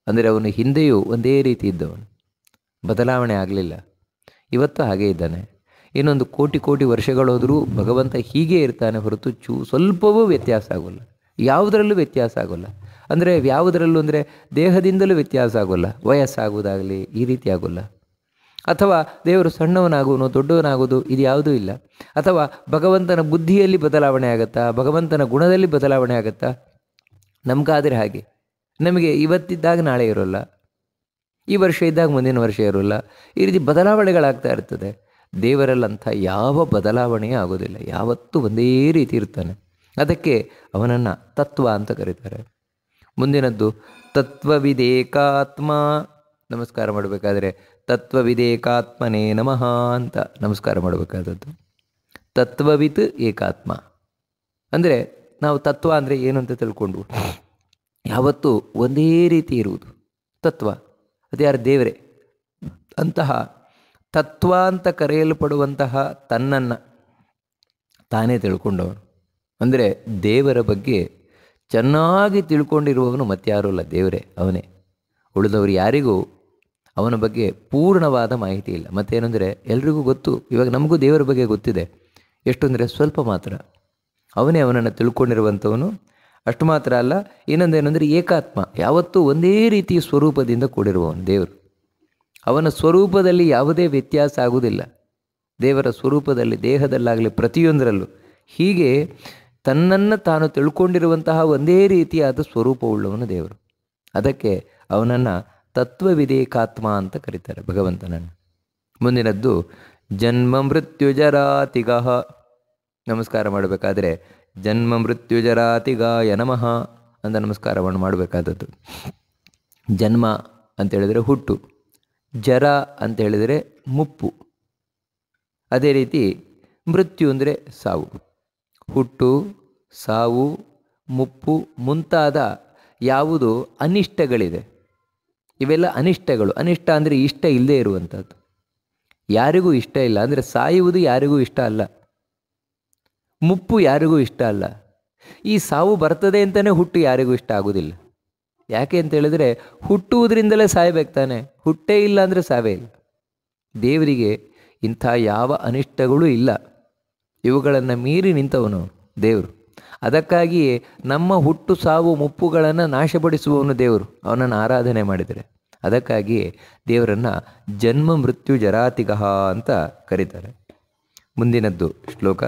ಅಂದರೆ ಅವನು ಹಿಂದೆಯೂ ಒಂದೇ ರೀತಿ ಇದ್ದವನು, ಬದಲಾವಣೆ ಆಗಲಿಲ್ಲ, ಇವತ್ತು ಹಾಗೇ ಇದ್ದಾನೆ. ಇನ್ನೊಂದು ಕೋಟಿ ವರ್ಷಗಳೋದರೂ ಭಗವಂತ ಹೀಗೆ ಇರ್ತಾನೆ ಹೊರತು ಸ್ವಲ್ಪವೂ ವ್ಯತ್ಯಾಸ ಆಗೋಲ್ಲ, ಯಾವುದರಲ್ಲೂ ವ್ಯತ್ಯಾಸ ಆಗೋಲ್ಲ. ಅಂದರೆ ಯಾವುದರಲ್ಲೂ ಅಂದರೆ ದೇಹದಿಂದಲೂ ವ್ಯತ್ಯಾಸ ಆಗೋಲ್ಲ, ವಯಸ್ಸಾಗುವುದಾಗಲಿ ಈ ರೀತಿ ಆಗೋಲ್ಲ. ಅಥವಾ ದೇವರು ಸಣ್ಣವನಾಗುವನು ದೊಡ್ಡವನಾಗುವುದು ಇದು ಯಾವುದೂ ಇಲ್ಲ. ಅಥವಾ ಭಗವಂತನ ಬುದ್ಧಿಯಲ್ಲಿ ಬದಲಾವಣೆ ಆಗುತ್ತಾ, ಭಗವಂತನ ಗುಣದಲ್ಲಿ ಬದಲಾವಣೆ ಆಗುತ್ತಾ? ನಮಗಾದರೆ ಹಾಗೆ, ನಮಗೆ ಇವತ್ತಿದ್ದಾಗ ನಾಳೆ ಇರೋಲ್ಲ, ಈ ವರ್ಷ ಇದ್ದಾಗ ಮುಂದಿನ ವರ್ಷ ಇರೋಲ್ಲ, ಈ ರೀತಿ ಬದಲಾವಣೆಗಳಾಗ್ತಾ ಇರ್ತದೆ. ದೇವರಲ್ಲಂಥ ಯಾವ ಬದಲಾವಣೆಯೇ ಆಗೋದಿಲ್ಲ, ಯಾವತ್ತೂ ಒಂದೇ ರೀತಿ ಇರ್ತಾನೆ. ಅದಕ್ಕೆ ಅವನನ್ನು ತತ್ವ ಅಂತ ಕರೀತಾರೆ. ಮುಂದಿನದ್ದು ತತ್ವವಿದೇಕಾತ್ಮ. ನಮಸ್ಕಾರ ಮಾಡಬೇಕಾದ್ರೆ ತತ್ವವಿದೇಕಾತ್ಮನೇ ನಮಃ ಅಂತ ನಮಸ್ಕಾರ ಮಾಡಬೇಕಾದದ್ದು. ತತ್ವವಿತ್ ಏಕಾತ್ಮ ಅಂದರೆ ನಾವು ತತ್ವ ಅಂದರೆ ಏನು ಅಂತ ತಿಳ್ಕೊಂಡ್ವು. ಯಾವತ್ತೂ ಒಂದೇ ರೀತಿ ಇರುವುದು ತತ್ವ. ಅದು ಯಾರು? ದೇವರೇ. ಅಂತಹ ತತ್ವ ಅಂತ ಕರೆಯಲ್ಪಡುವಂತಹ ತನ್ನನ್ನು ತಾನೇ ತಿಳ್ಕೊಂಡವನು. ಅಂದರೆ ದೇವರ ಬಗ್ಗೆ ಚೆನ್ನಾಗಿ ತಿಳ್ಕೊಂಡಿರುವವನು ಮತ್ತಾರೂ ಅಲ್ಲ, ದೇವರೇ, ಅವನೇ. ಉಳಿದವರು ಯಾರಿಗೂ ಅವನ ಬಗ್ಗೆ ಪೂರ್ಣವಾದ ಮಾಹಿತಿ ಇಲ್ಲ. ಮತ್ತೇನೆಂದರೆ ಎಲ್ರಿಗೂ ಗೊತ್ತು, ಇವಾಗ ನಮಗೂ ದೇವರ ಬಗ್ಗೆ ಗೊತ್ತಿದೆ, ಎಷ್ಟು ಅಂದರೆ ಸ್ವಲ್ಪ ಮಾತ್ರ. ಅವನೇ ಅವನನ್ನು ತಿಳ್ಕೊಂಡಿರುವಂಥವನು. ಅಷ್ಟು ಮಾತ್ರ ಅಲ್ಲ, ಇನ್ನೊಂದೇನೆಂದರೆ ಏಕಾತ್ಮ, ಯಾವತ್ತೂ ಒಂದೇ ರೀತಿಯ ಸ್ವರೂಪದಿಂದ ಕೂಡಿರುವವನು ದೇವರು. ಅವನ ಸ್ವರೂಪದಲ್ಲಿ ಯಾವುದೇ ವ್ಯತ್ಯಾಸ ಆಗುವುದಿಲ್ಲ. ದೇವರ ಸ್ವರೂಪದಲ್ಲಿ, ದೇಹದಲ್ಲಾಗಲಿ ಪ್ರತಿಯೊಂದರಲ್ಲೂ ಹೀಗೆ ತನ್ನನ್ನು ತಾನು ತಿಳ್ಕೊಂಡಿರುವಂತಹ ಒಂದೇ ರೀತಿಯಾದ ಸ್ವರೂಪವುಳ್ಳವನು ದೇವರು. ಅದಕ್ಕೆ ಅವನನ್ನು ತತ್ವವಿದೇಕಾತ್ಮ ಅಂತ ಕರೀತಾರೆ ಭಗವಂತನನ್ನು. ಮುಂದಿನದ್ದು ಜನ್ಮ ಮೃತ್ಯುಜರಾತಿಗಃ. ನಮಸ್ಕಾರ ಮಾಡಬೇಕಾದ್ರೆ ಜನ್ಮ ಮೃತ್ಯುಜರಾತಿಗಾಯ ನಮಃ ಅಂತ ನಮಸ್ಕಾರವನ್ನು ಮಾಡಬೇಕಾದದ್ದು. ಜನ್ಮ ಅಂತೇಳಿದರೆ ಹುಟ್ಟು, ಜರ ಅಂತೇಳಿದರೆ ಮುಪ್ಪು, ಅದೇ ರೀತಿ ಮೃತ್ಯು ಅಂದರೆ ಸಾವು. ಹುಟ್ಟು, ಸಾವು, ಮುಪ್ಪು ಮುಂತಾದ ಯಾವುದು ಅನಿಷ್ಟಗಳಿದೆ, ಇವೆಲ್ಲ ಅನಿಷ್ಟಗಳು. ಅನಿಷ್ಟ ಅಂದರೆ ಇಷ್ಟ ಇಲ್ಲದೆ ಇರುವಂಥದ್ದು, ಯಾರಿಗೂ ಇಷ್ಟ ಇಲ್ಲ. ಅಂದರೆ ಸಾಯುವುದು ಯಾರಿಗೂ ಇಷ್ಟ ಅಲ್ಲ, ಮುಪ್ಪು ಯಾರಿಗೂ ಇಷ್ಟ ಅಲ್ಲ. ಈ ಸಾವು ಬರ್ತದೆ ಅಂತಲೇ ಹುಟ್ಟು ಯಾರಿಗೂ ಇಷ್ಟ ಆಗೋದಿಲ್ಲ. ಯಾಕೆ ಅಂತೇಳಿದರೆ ಹುಟ್ಟುವುದರಿಂದಲೇ ಸಾಯಬೇಕು ತಾನೆ, ಹುಟ್ಟೇ ಇಲ್ಲ ಅಂದರೆ ಸಾವೇ ಇಲ್ಲ. ದೇವರಿಗೆ ಇಂಥ ಯಾವ ಅನಿಷ್ಟಗಳೂ ಇಲ್ಲ, ಇವುಗಳನ್ನು ಮೀರಿ ನಿಂತವನು ದೇವರು. ಅದಕ್ಕಾಗಿಯೇ ನಮ್ಮ ಹುಟ್ಟು ಸಾವು ಮುಪ್ಪುಗಳನ್ನು ನಾಶಪಡಿಸುವವನು ದೇವರು, ಅವನನ್ನು ಆರಾಧನೆ ಮಾಡಿದರೆ. ಅದಕ್ಕಾಗಿಯೇ ದೇವರನ್ನು ಜನ್ಮ ಮೃತ್ಯು ಜರಾತಿಗಃ ಅಂತ ಕರೀತಾರೆ. ಮುಂದಿನದ್ದು ಶ್ಲೋಕ.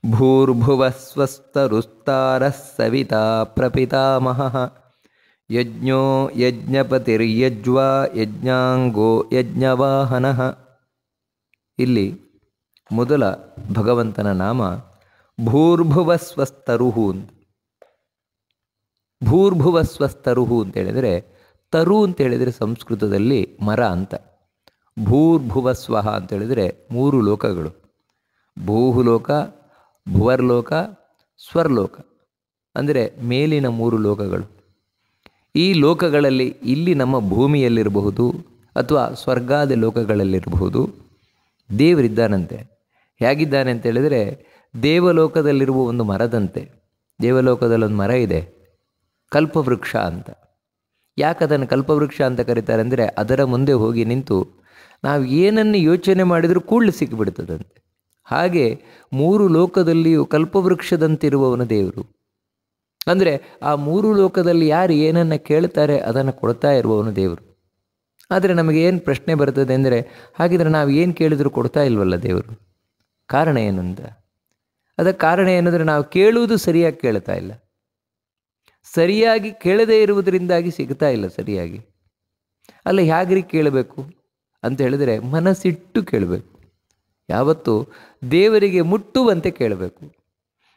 ಭೂರ್ಭುವಸ್ವಸ್ತರುಸ್ತಾರಃ ಸವಿತಾ ಪ್ರಪಿತಾಮಹಃ ಯಜ್ಞೋ ಯಜ್ಞಪತಿರ್ಯಜ್ವಾ ಯಜ್ಞಾಂಗೋ ಯಜ್ಞವಾಹನಃ. ಇಲ್ಲಿ ಮೊದಲ ಭಗವಂತನ ನಾಮ ಭೂರ್ಭುವಸ್ವಸ್ತರುಹು ಅಂತ. ಭೂರ್ಭುವಸ್ವಸ್ತರುಹು ಅಂತೇಳಿದರೆ, ತರು ಅಂತೇಳಿದರೆ ಸಂಸ್ಕೃತದಲ್ಲಿ ಮರ ಅಂತ. ಭೂರ್ಭುವಸ್ವಃ ಅಂತೇಳಿದರೆ ಮೂರು ಲೋಕಗಳು, ಭೂಲೋಕ, ಭುವರ್ಲೋಕ, ಸ್ವರ್ಲೋಕ, ಅಂದರೆ ಮೇಲಿನ ಮೂರು ಲೋಕಗಳು. ಈ ಲೋಕಗಳಲ್ಲಿ ಇಲ್ಲಿ ನಮ್ಮ ಭೂಮಿಯಲ್ಲಿರಬಹುದು ಅಥವಾ ಸ್ವರ್ಗಾದ ಲೋಕಗಳಲ್ಲಿರಬಹುದು ದೇವರಿದ್ದಾನಂತೆ. ಹೇಗಿದ್ದಾನೆ ಅಂತೇಳಿದರೆ ದೇವಲೋಕದಲ್ಲಿರುವ ಒಂದು ಮರದಂತೆ, ದೇವಲೋಕದಲ್ಲೊಂದು ಮರ ಇದೆ, ಕಲ್ಪವೃಕ್ಷ ಅಂತ. ಯಾಕೆ ಅದನ್ನು ಕಲ್ಪವೃಕ್ಷ ಅಂತ ಕರೀತಾರೆ ಅಂದರೆ, ಅದರ ಮುಂದೆ ಹೋಗಿ ನಿಂತು ನಾವು ಏನನ್ನು ಯೋಚನೆ ಮಾಡಿದರೂ ಕೂಡಲೇ ಸಿಕ್ಕಿಬಿಡ್ತದಂತೆ. ಹಾಗೆ 3 ಲೋಕದಲ್ಲಿಯೂ ಕಲ್ಪವೃಕ್ಷದಂತಿರುವವನು ದೇವರು. ಅಂದರೆ ಆ 3 ಲೋಕದಲ್ಲಿ ಯಾರು ಏನನ್ನು ಕೇಳ್ತಾರೆ ಅದನ್ನು ಕೊಡ್ತಾ ಇರುವವನು ದೇವರು. ಆದರೆ ನಮಗೆ ಏನು ಪ್ರಶ್ನೆ ಬರ್ತದೆ ಅಂದರೆ, ಹಾಗಿದ್ರೆ ನಾವು ಏನು ಕೇಳಿದರೂ ಕೊಡ್ತಾ ಇಲ್ವಲ್ಲ ದೇವರು? ಕಾರಣ ಏನು ಅಂತ. ಅದಕ್ಕೆ ಕಾರಣ ಏನಂದರೆ, ನಾವು ಕೇಳುವುದು ಸರಿಯಾಗಿ ಕೇಳ್ತಾ ಇಲ್ಲ. ಸರಿಯಾಗಿ ಕೇಳದೇ ಇರುವುದರಿಂದಾಗಿ ಸಿಗ್ತಾ ಇಲ್ಲ ಸರಿಯಾಗಿ. ಅಲ್ಲ, ಹೇಗ್ರಿ ಕೇಳಬೇಕು ಅಂತ ಹೇಳಿದರೆ, ಮನಸ್ಸಿಟ್ಟು ಕೇಳಬೇಕು. ಯಾವತ್ತೂ ದೇವರಿಗೆ ಮುಟ್ಟುವಂತೆ ಕೇಳಬೇಕು.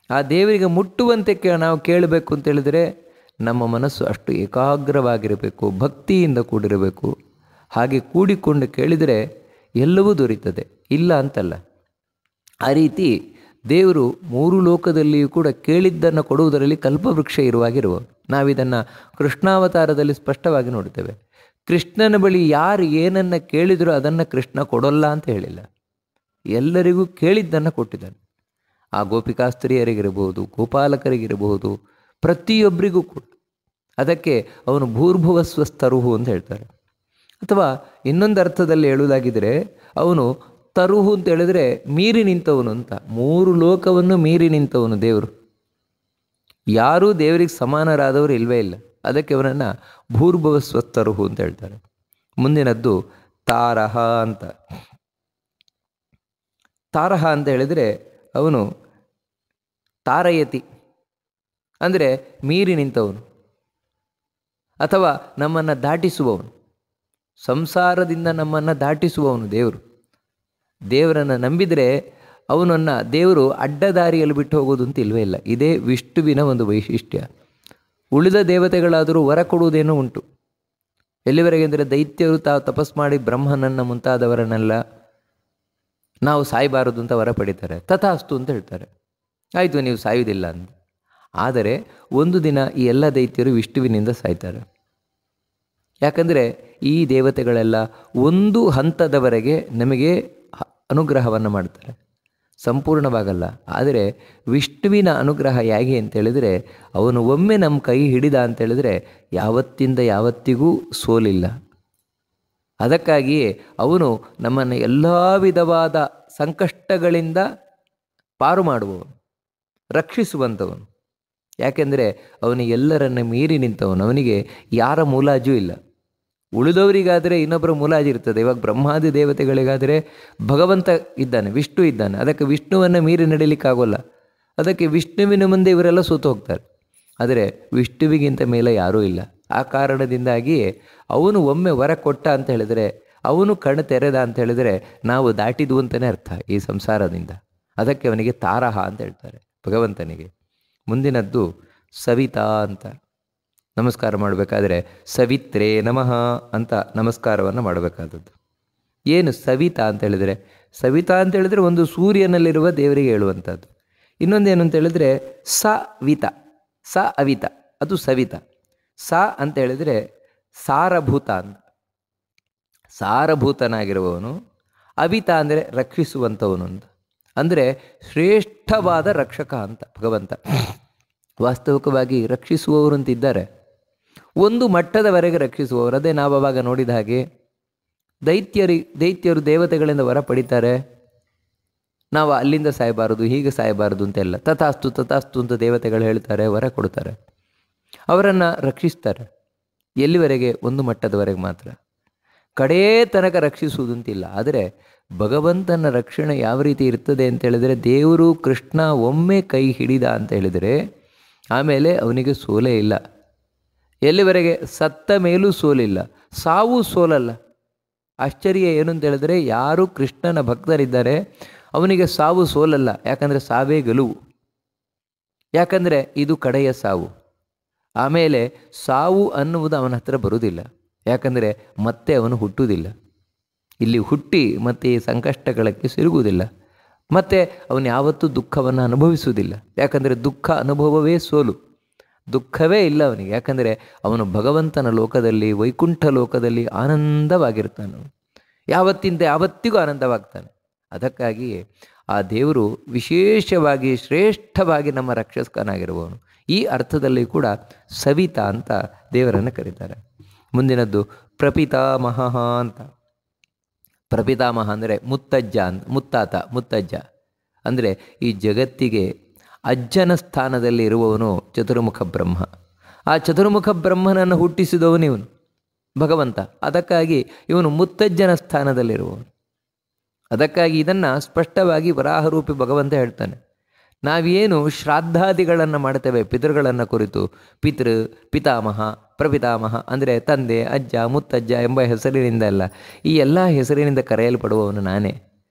ಆ ದೇವರಿಗೆ ಮುಟ್ಟುವಂತೆ ನಾವು ಕೇಳಬೇಕು ಅಂತ ಹೇಳಿದರೆ ನಮ್ಮ ಮನಸ್ಸು ಅಷ್ಟು ಏಕಾಗ್ರವಾಗಿರಬೇಕು, ಭಕ್ತಿಯಿಂದ ಕೂಡಿರಬೇಕು. ಹಾಗೆ ಕೂಡಿಕೊಂಡು ಕೇಳಿದರೆ ಎಲ್ಲವೂ ದೊರೀತದೆ, ಇಲ್ಲ ಅಂತಲ್ಲ. ಆ ರೀತಿ ದೇವರು 3 ಲೋಕದಲ್ಲಿಯೂ ಕೂಡ ಕೇಳಿದ್ದನ್ನು ಕೊಡುವುದರಲ್ಲಿ ಕಲ್ಪವೃಕ್ಷ ಇರುವಾಗಿರುವ. ನಾವಿದನ್ನು ಕೃಷ್ಣಾವತಾರದಲ್ಲಿ ಸ್ಪಷ್ಟವಾಗಿ ನೋಡ್ತೇವೆ. ಕೃಷ್ಣನ ಬಳಿ ಯಾರು ಏನನ್ನು ಕೇಳಿದರೂ ಅದನ್ನು ಕೃಷ್ಣ ಕೊಡೋಲ್ಲ ಅಂತ ಹೇಳಿಲ್ಲ. ಎಲ್ಲರಿಗೂ ಕೇಳಿದ್ದನ್ನು ಕೊಟ್ಟಿದ್ದಾನೆ. ಆ ಗೋಪಿಕಾಸ್ತ್ರೀಯರಿಗಿರಬಹುದು, ಗೋಪಾಲಕರಿಗಿರಬಹುದು, ಪ್ರತಿಯೊಬ್ಬರಿಗೂ ಕೂಡ. ಅದಕ್ಕೆ ಅವನು ಭೂರ್ಭುವಸ್ವಸ್ತರುಹು ಅಂತ ಹೇಳ್ತಾರೆ. ಅಥವಾ ಇನ್ನೊಂದು ಅರ್ಥದಲ್ಲಿ ಹೇಳುವುದಾಗಿದ್ದರೆ, ಅವನು ತರುಹು ಅಂತ ಹೇಳಿದ್ರೆ ಮೀರಿ ನಿಂತವನು ಅಂತ. 3 ಲೋಕವನ್ನು ಮೀರಿ ನಿಂತವನು ದೇವರು. ಯಾರೂ ದೇವರಿಗೆ ಸಮಾನರಾದವರು ಇಲ್ಲವೇ ಇಲ್ಲ. ಅದಕ್ಕೆ ಅವನನ್ನು ಭೂರ್ಭುವಸ್ವಸ್ತರುಹು ಅಂತ ಹೇಳ್ತಾರೆ. ಮುಂದಿನದ್ದು ತಾರಹ ಅಂತ. ತಾರಹ ಅಂತ ಹೇಳಿದರೆ ಅವನು ತಾರಯತಿ ಅಂದರೆ ಮೀರಿ ನಿಂತವನು, ಅಥವಾ ನಮ್ಮನ್ನು ದಾಟಿಸುವವನು, ಸಂಸಾರದಿಂದ ನಮ್ಮನ್ನು ದಾಟಿಸುವವನು ದೇವರು. ದೇವರನ್ನು ನಂಬಿದರೆ ಅವನನ್ನು ದೇವರು ಅಡ್ಡದಾರಿಯಲ್ಲಿ ಬಿಟ್ಟು ಹೋಗೋದು ಅಂತ ಇಲ್ವೇ ಇಲ್ಲ. ಇದೇ ವಿಷ್ಣುವಿನ ಒಂದು ವೈಶಿಷ್ಟ್ಯ. ಉಳಿದ ದೇವತೆಗಳಾದರೂ ವರ ಕೊಡುವುದೇನೋ ಉಂಟು. ಎಲ್ಲಿವರೆಗೆ ಅಂದರೆ, ದೈತ್ಯರು ತಾವು ತಪಸ್ ಮಾಡಿ ಬ್ರಹ್ಮನನ್ನು ಮುಂತಾದವರನ್ನೆಲ್ಲ ನಾವು ಸಾಯಬಾರದು ಅಂತ ವರ ಪಡಿತಾರೆ. ತಥಾಸ್ತು ಅಂತ ಹೇಳ್ತಾರೆ. ಆಯಿತು, ನೀವು ಸಾಯುವುದಿಲ್ಲ ಅಂತ. ಆದರೆ ಒಂದು ದಿನ ಈ ಎಲ್ಲ ದೈತ್ಯರು ವಿಷ್ಣುವಿನಿಂದ ಸಾಯ್ತಾರೆ. ಯಾಕಂದರೆ ಈ ದೇವತೆಗಳೆಲ್ಲ ಒಂದು ಹಂತದವರೆಗೆ ನಮಗೆ ಅನುಗ್ರಹವನ್ನು ಮಾಡ್ತಾರೆ, ಸಂಪೂರ್ಣವಾಗಲ್ಲ. ಆದರೆ ವಿಷ್ಣುವಿನ ಅನುಗ್ರಹ ಹೇಗೆ ಅಂತೇಳಿದರೆ, ಅವನು ಒಮ್ಮೆ ನಮ್ಮ ಕೈ ಹಿಡಿದ ಅಂತೇಳಿದರೆ ಯಾವತ್ತಿಂದ ಯಾವತ್ತಿಗೂ ಸೋಲಿಲ್ಲ. ಅದಕ್ಕಾಗಿಯೇ ಅವನು ನಮ್ಮನ್ನು ಎಲ್ಲ ವಿಧವಾದ ಸಂಕಷ್ಟಗಳಿಂದ ಪಾರು ಮಾಡುವವನು, ರಕ್ಷಿಸುವಂಥವನು. ಯಾಕೆಂದರೆ ಅವನು ಎಲ್ಲರನ್ನ ಮೀರಿ ನಿಂತವನು. ಅವನಿಗೆ ಯಾರ ಮುಲಾಜೂ ಇಲ್ಲ. ಉಳಿದವರಿಗಾದರೆ ಇನ್ನೊಬ್ಬರ ಮುಲಾಜು ಇರ್ತದೆ. ಇವಾಗ ಬ್ರಹ್ಮಾದಿ ದೇವತೆಗಳಿಗಾದರೆ ಭಗವಂತ ಇದ್ದಾನೆ, ವಿಷ್ಣು ಇದ್ದಾನೆ. ಅದಕ್ಕೆ ವಿಷ್ಣುವನ್ನು ಮೀರಿ ನಡೀಲಿಕ್ಕಾಗೋಲ್ಲ. ಅದಕ್ಕೆ ವಿಷ್ಣುವಿನ ಮುಂದೆ ಇವರೆಲ್ಲ ಸೋತು ಹೋಗ್ತಾರೆ. ಆದರೆ ವಿಷ್ಣುವಿಗಿಂತ ಮೇಲೆ ಯಾರೂ ಇಲ್ಲ. ಆ ಕಾರಣದಿಂದಾಗಿಯೇ ಅವನು ಒಮ್ಮೆ ವರ ಕೊಟ್ಟ ಅಂತ ಹೇಳಿದರೆ, ಅವನು ಕಣ್ಣು ತೆರೆದ ಅಂತ ಹೇಳಿದರೆ ನಾವು ದಾಟಿದ್ವು ಅಂತಲೇ ಅರ್ಥ ಈ ಸಂಸಾರದಿಂದ. ಅದಕ್ಕೆ ಅವನಿಗೆ ತಾರಹ ಅಂತ ಹೇಳ್ತಾರೆ, ಭಗವಂತನಿಗೆ. ಮುಂದಿನದ್ದು ಸವಿತಾ ಅಂತ. ನಮಸ್ಕಾರ ಮಾಡಬೇಕಾದ್ರೆ ಸವಿತ್ರೇ ನಮಃ ಅಂತ ನಮಸ್ಕಾರವನ್ನು ಮಾಡಬೇಕಾದದ್ದು. ಏನು ಸವಿತಾ ಅಂತ ಹೇಳಿದರೆ, ಸವಿತಾ ಅಂತ ಹೇಳಿದರೆ ಒಂದು ಸೂರ್ಯನಲ್ಲಿರುವ ದೇವರಿಗೆ ಹೇಳುವಂಥದ್ದು. ಇನ್ನೊಂದೇನು ಅಂತ ಹೇಳಿದರೆ ಸವಿತ, ಸ ಅವಿತ, ಅದು ಸವಿತ. ಸ ಅಂತ ಹೇಳಿದರೆ ಸಾರಭೂತ ಅಂತ, ಸಾರಭೂತನಾಗಿರುವವನು. ಅವಿತ ಅಂದರೆ ರಕ್ಷಿಸುವಂಥವನು ಅಂತ. ಅಂದರೆ ಶ್ರೇಷ್ಠವಾದ ರಕ್ಷಕ ಅಂತ ಭಗವಂತ. ವಾಸ್ತವಿಕವಾಗಿ ರಕ್ಷಿಸುವವರು ಅಂತಿದ್ದಾರೆ, ಒಂದು ಮಟ್ಟದವರೆಗೆ ರಕ್ಷಿಸುವವರು. ಅದೇ ನಾವು ಅವಾಗ ನೋಡಿದ ಹಾಗೆ ದೈತ್ಯರು ದೇವತೆಗಳಿಂದ ವರ ಪಡಿತಾರೆ, ನಾವು ಅಲ್ಲಿಂದ ಸಾಯಬಾರದು, ಹೀಗೆ ಸಾಯಬಾರದು ಅಂತೆಲ್ಲ. ತಥಾಸ್ತು ತಥಾಸ್ತು ಅಂತ ದೇವತೆಗಳು ಹೇಳ್ತಾರೆ, ವರ ಕೊಡ್ತಾರೆ, ಅವರನ್ನು ರಕ್ಷಿಸ್ತಾರೆ. ಎಲ್ಲಿವರೆಗೆ? ಒಂದು ಮಟ್ಟದವರೆಗೆ ಮಾತ್ರ. ಕಡೇ ತನಕ ರಕ್ಷಿಸುವುದಂತಿಲ್ಲ. ಆದರೆ ಭಗವಂತನ ರಕ್ಷಣೆ ಯಾವ ರೀತಿ ಇರ್ತದೆ ಅಂತ ಹೇಳಿದರೆ, ದೇವರು ಕೃಷ್ಣ ಒಮ್ಮೆ ಕೈ ಹಿಡಿದ ಅಂತ ಹೇಳಿದರೆ ಆಮೇಲೆ ಅವನಿಗೆ ಸೋಲೇ ಇಲ್ಲ. ಎಲ್ಲಿವರೆಗೆ? ಸತ್ತ ಮೇಲೂ ಸೋಲಿಲ್ಲ, ಸಾವು ಸೋಲಲ್ಲ. ಆಶ್ಚರ್ಯ ಏನು ಅಂತ ಹೇಳಿದರೆ, ಯಾರು ಕೃಷ್ಣನ ಭಕ್ತರಿದ್ದಾರೆ ಅವನಿಗೆ ಸಾವು ಸೋಲಲ್ಲ. ಯಾಕಂದರೆ ಸಾವೇ ಗೆಲುವು. ಯಾಕಂದರೆ ಇದು ಕಡೆಯ ಸಾವು. ಆಮೇಲೆ ಸಾವು ಅನ್ನುವುದು ಅವನ ಹತ್ರ ಬರುವುದಿಲ್ಲ. ಯಾಕಂದರೆ ಮತ್ತೆ ಅವನು ಹುಟ್ಟುವುದಿಲ್ಲ. ಇಲ್ಲಿ ಹುಟ್ಟಿ ಮತ್ತೆ ಈ ಸಂಕಷ್ಟಗಳಿಗೆ ಸಿಲುಗುವುದಿಲ್ಲ. ಮತ್ತು ಅವನು ಯಾವತ್ತೂ ದುಃಖವನ್ನು ಅನುಭವಿಸುವುದಿಲ್ಲ. ಯಾಕಂದರೆ ದುಃಖ ಅನುಭವವೇ ಸೋಲು, ದುಃಖವೇ ಇಲ್ಲ ಅವನಿಗೆ. ಯಾಕಂದರೆ ಅವನು ಭಗವಂತನ ಲೋಕದಲ್ಲಿ, ವೈಕುಂಠ ಲೋಕದಲ್ಲಿ ಆನಂದವಾಗಿರ್ತಾನೆ. ಯಾವತ್ತಿಂದ ಯಾವತ್ತಿಗೂ ಆನಂದವಾಗ್ತಾನೆ. ಅದಕ್ಕಾಗಿಯೇ ಆ ದೇವರು ವಿಶೇಷವಾಗಿ ಶ್ರೇಷ್ಠವಾಗಿ ನಮ್ಮ ರಕ್ಷಕನಾಗಿರುವವನು. ಈ ಅರ್ಥದಲ್ಲಿ ಕೂಡ ಸವಿತಾ ಅಂತ ದೇವರನ್ನು ಕರೀತಾರೆ. ಮುಂದಿನದ್ದು ಪ್ರಪಿತಾಮಹ ಅಂತ. ಪ್ರಪಿತಾಮಹ ಅಂದರೆ ಮುತ್ತಜ್ಜ ಅಂತ, ಮುತ್ತಜ್ಜ ಅಂದರೆ ಈ ಜಗತ್ತಿಗೆ ಅಜ್ಜನ ಸ್ಥಾನದಲ್ಲಿ ಇರುವವನು ಚತುರ್ಮುಖ ಬ್ರಹ್ಮ. ಆ ಚತುರ್ಮುಖ ಬ್ರಹ್ಮನನ್ನು ಹುಟ್ಟಿಸಿದವನು ಇವನು ಭಗವಂತ. ಅದಕ್ಕಾಗಿ ಇವನು ಮುತ್ತಜ್ಜನ ಸ್ಥಾನದಲ್ಲಿರುವವನು. ಅದಕ್ಕಾಗಿ ಇದನ್ನು ಸ್ಪಷ್ಟವಾಗಿ ವರಾಹರೂಪಿ ಭಗವಂತ ಹೇಳ್ತಾನೆ. ನಾವೇನು ಶ್ರಾದ್ದಾದಿಗಳನ್ನು ಮಾಡ್ತೇವೆ ಪಿತೃಗಳನ್ನು ಕುರಿತು, ಪಿತಾಮಹ, ಪ್ರಪಿತಾಮಹ ಅಂದರೆ ತಂದೆ, ಅಜ್ಜ, ಮುತ್ತಜ್ಜ ಎಂಬ ಹೆಸರಿನಿಂದ ಅಲ್ಲ, ಈ ಎಲ್ಲ ಹೆಸರಿನಿಂದ ಕರೆಯಲ್ಪಡುವವನು ನಾನೇ.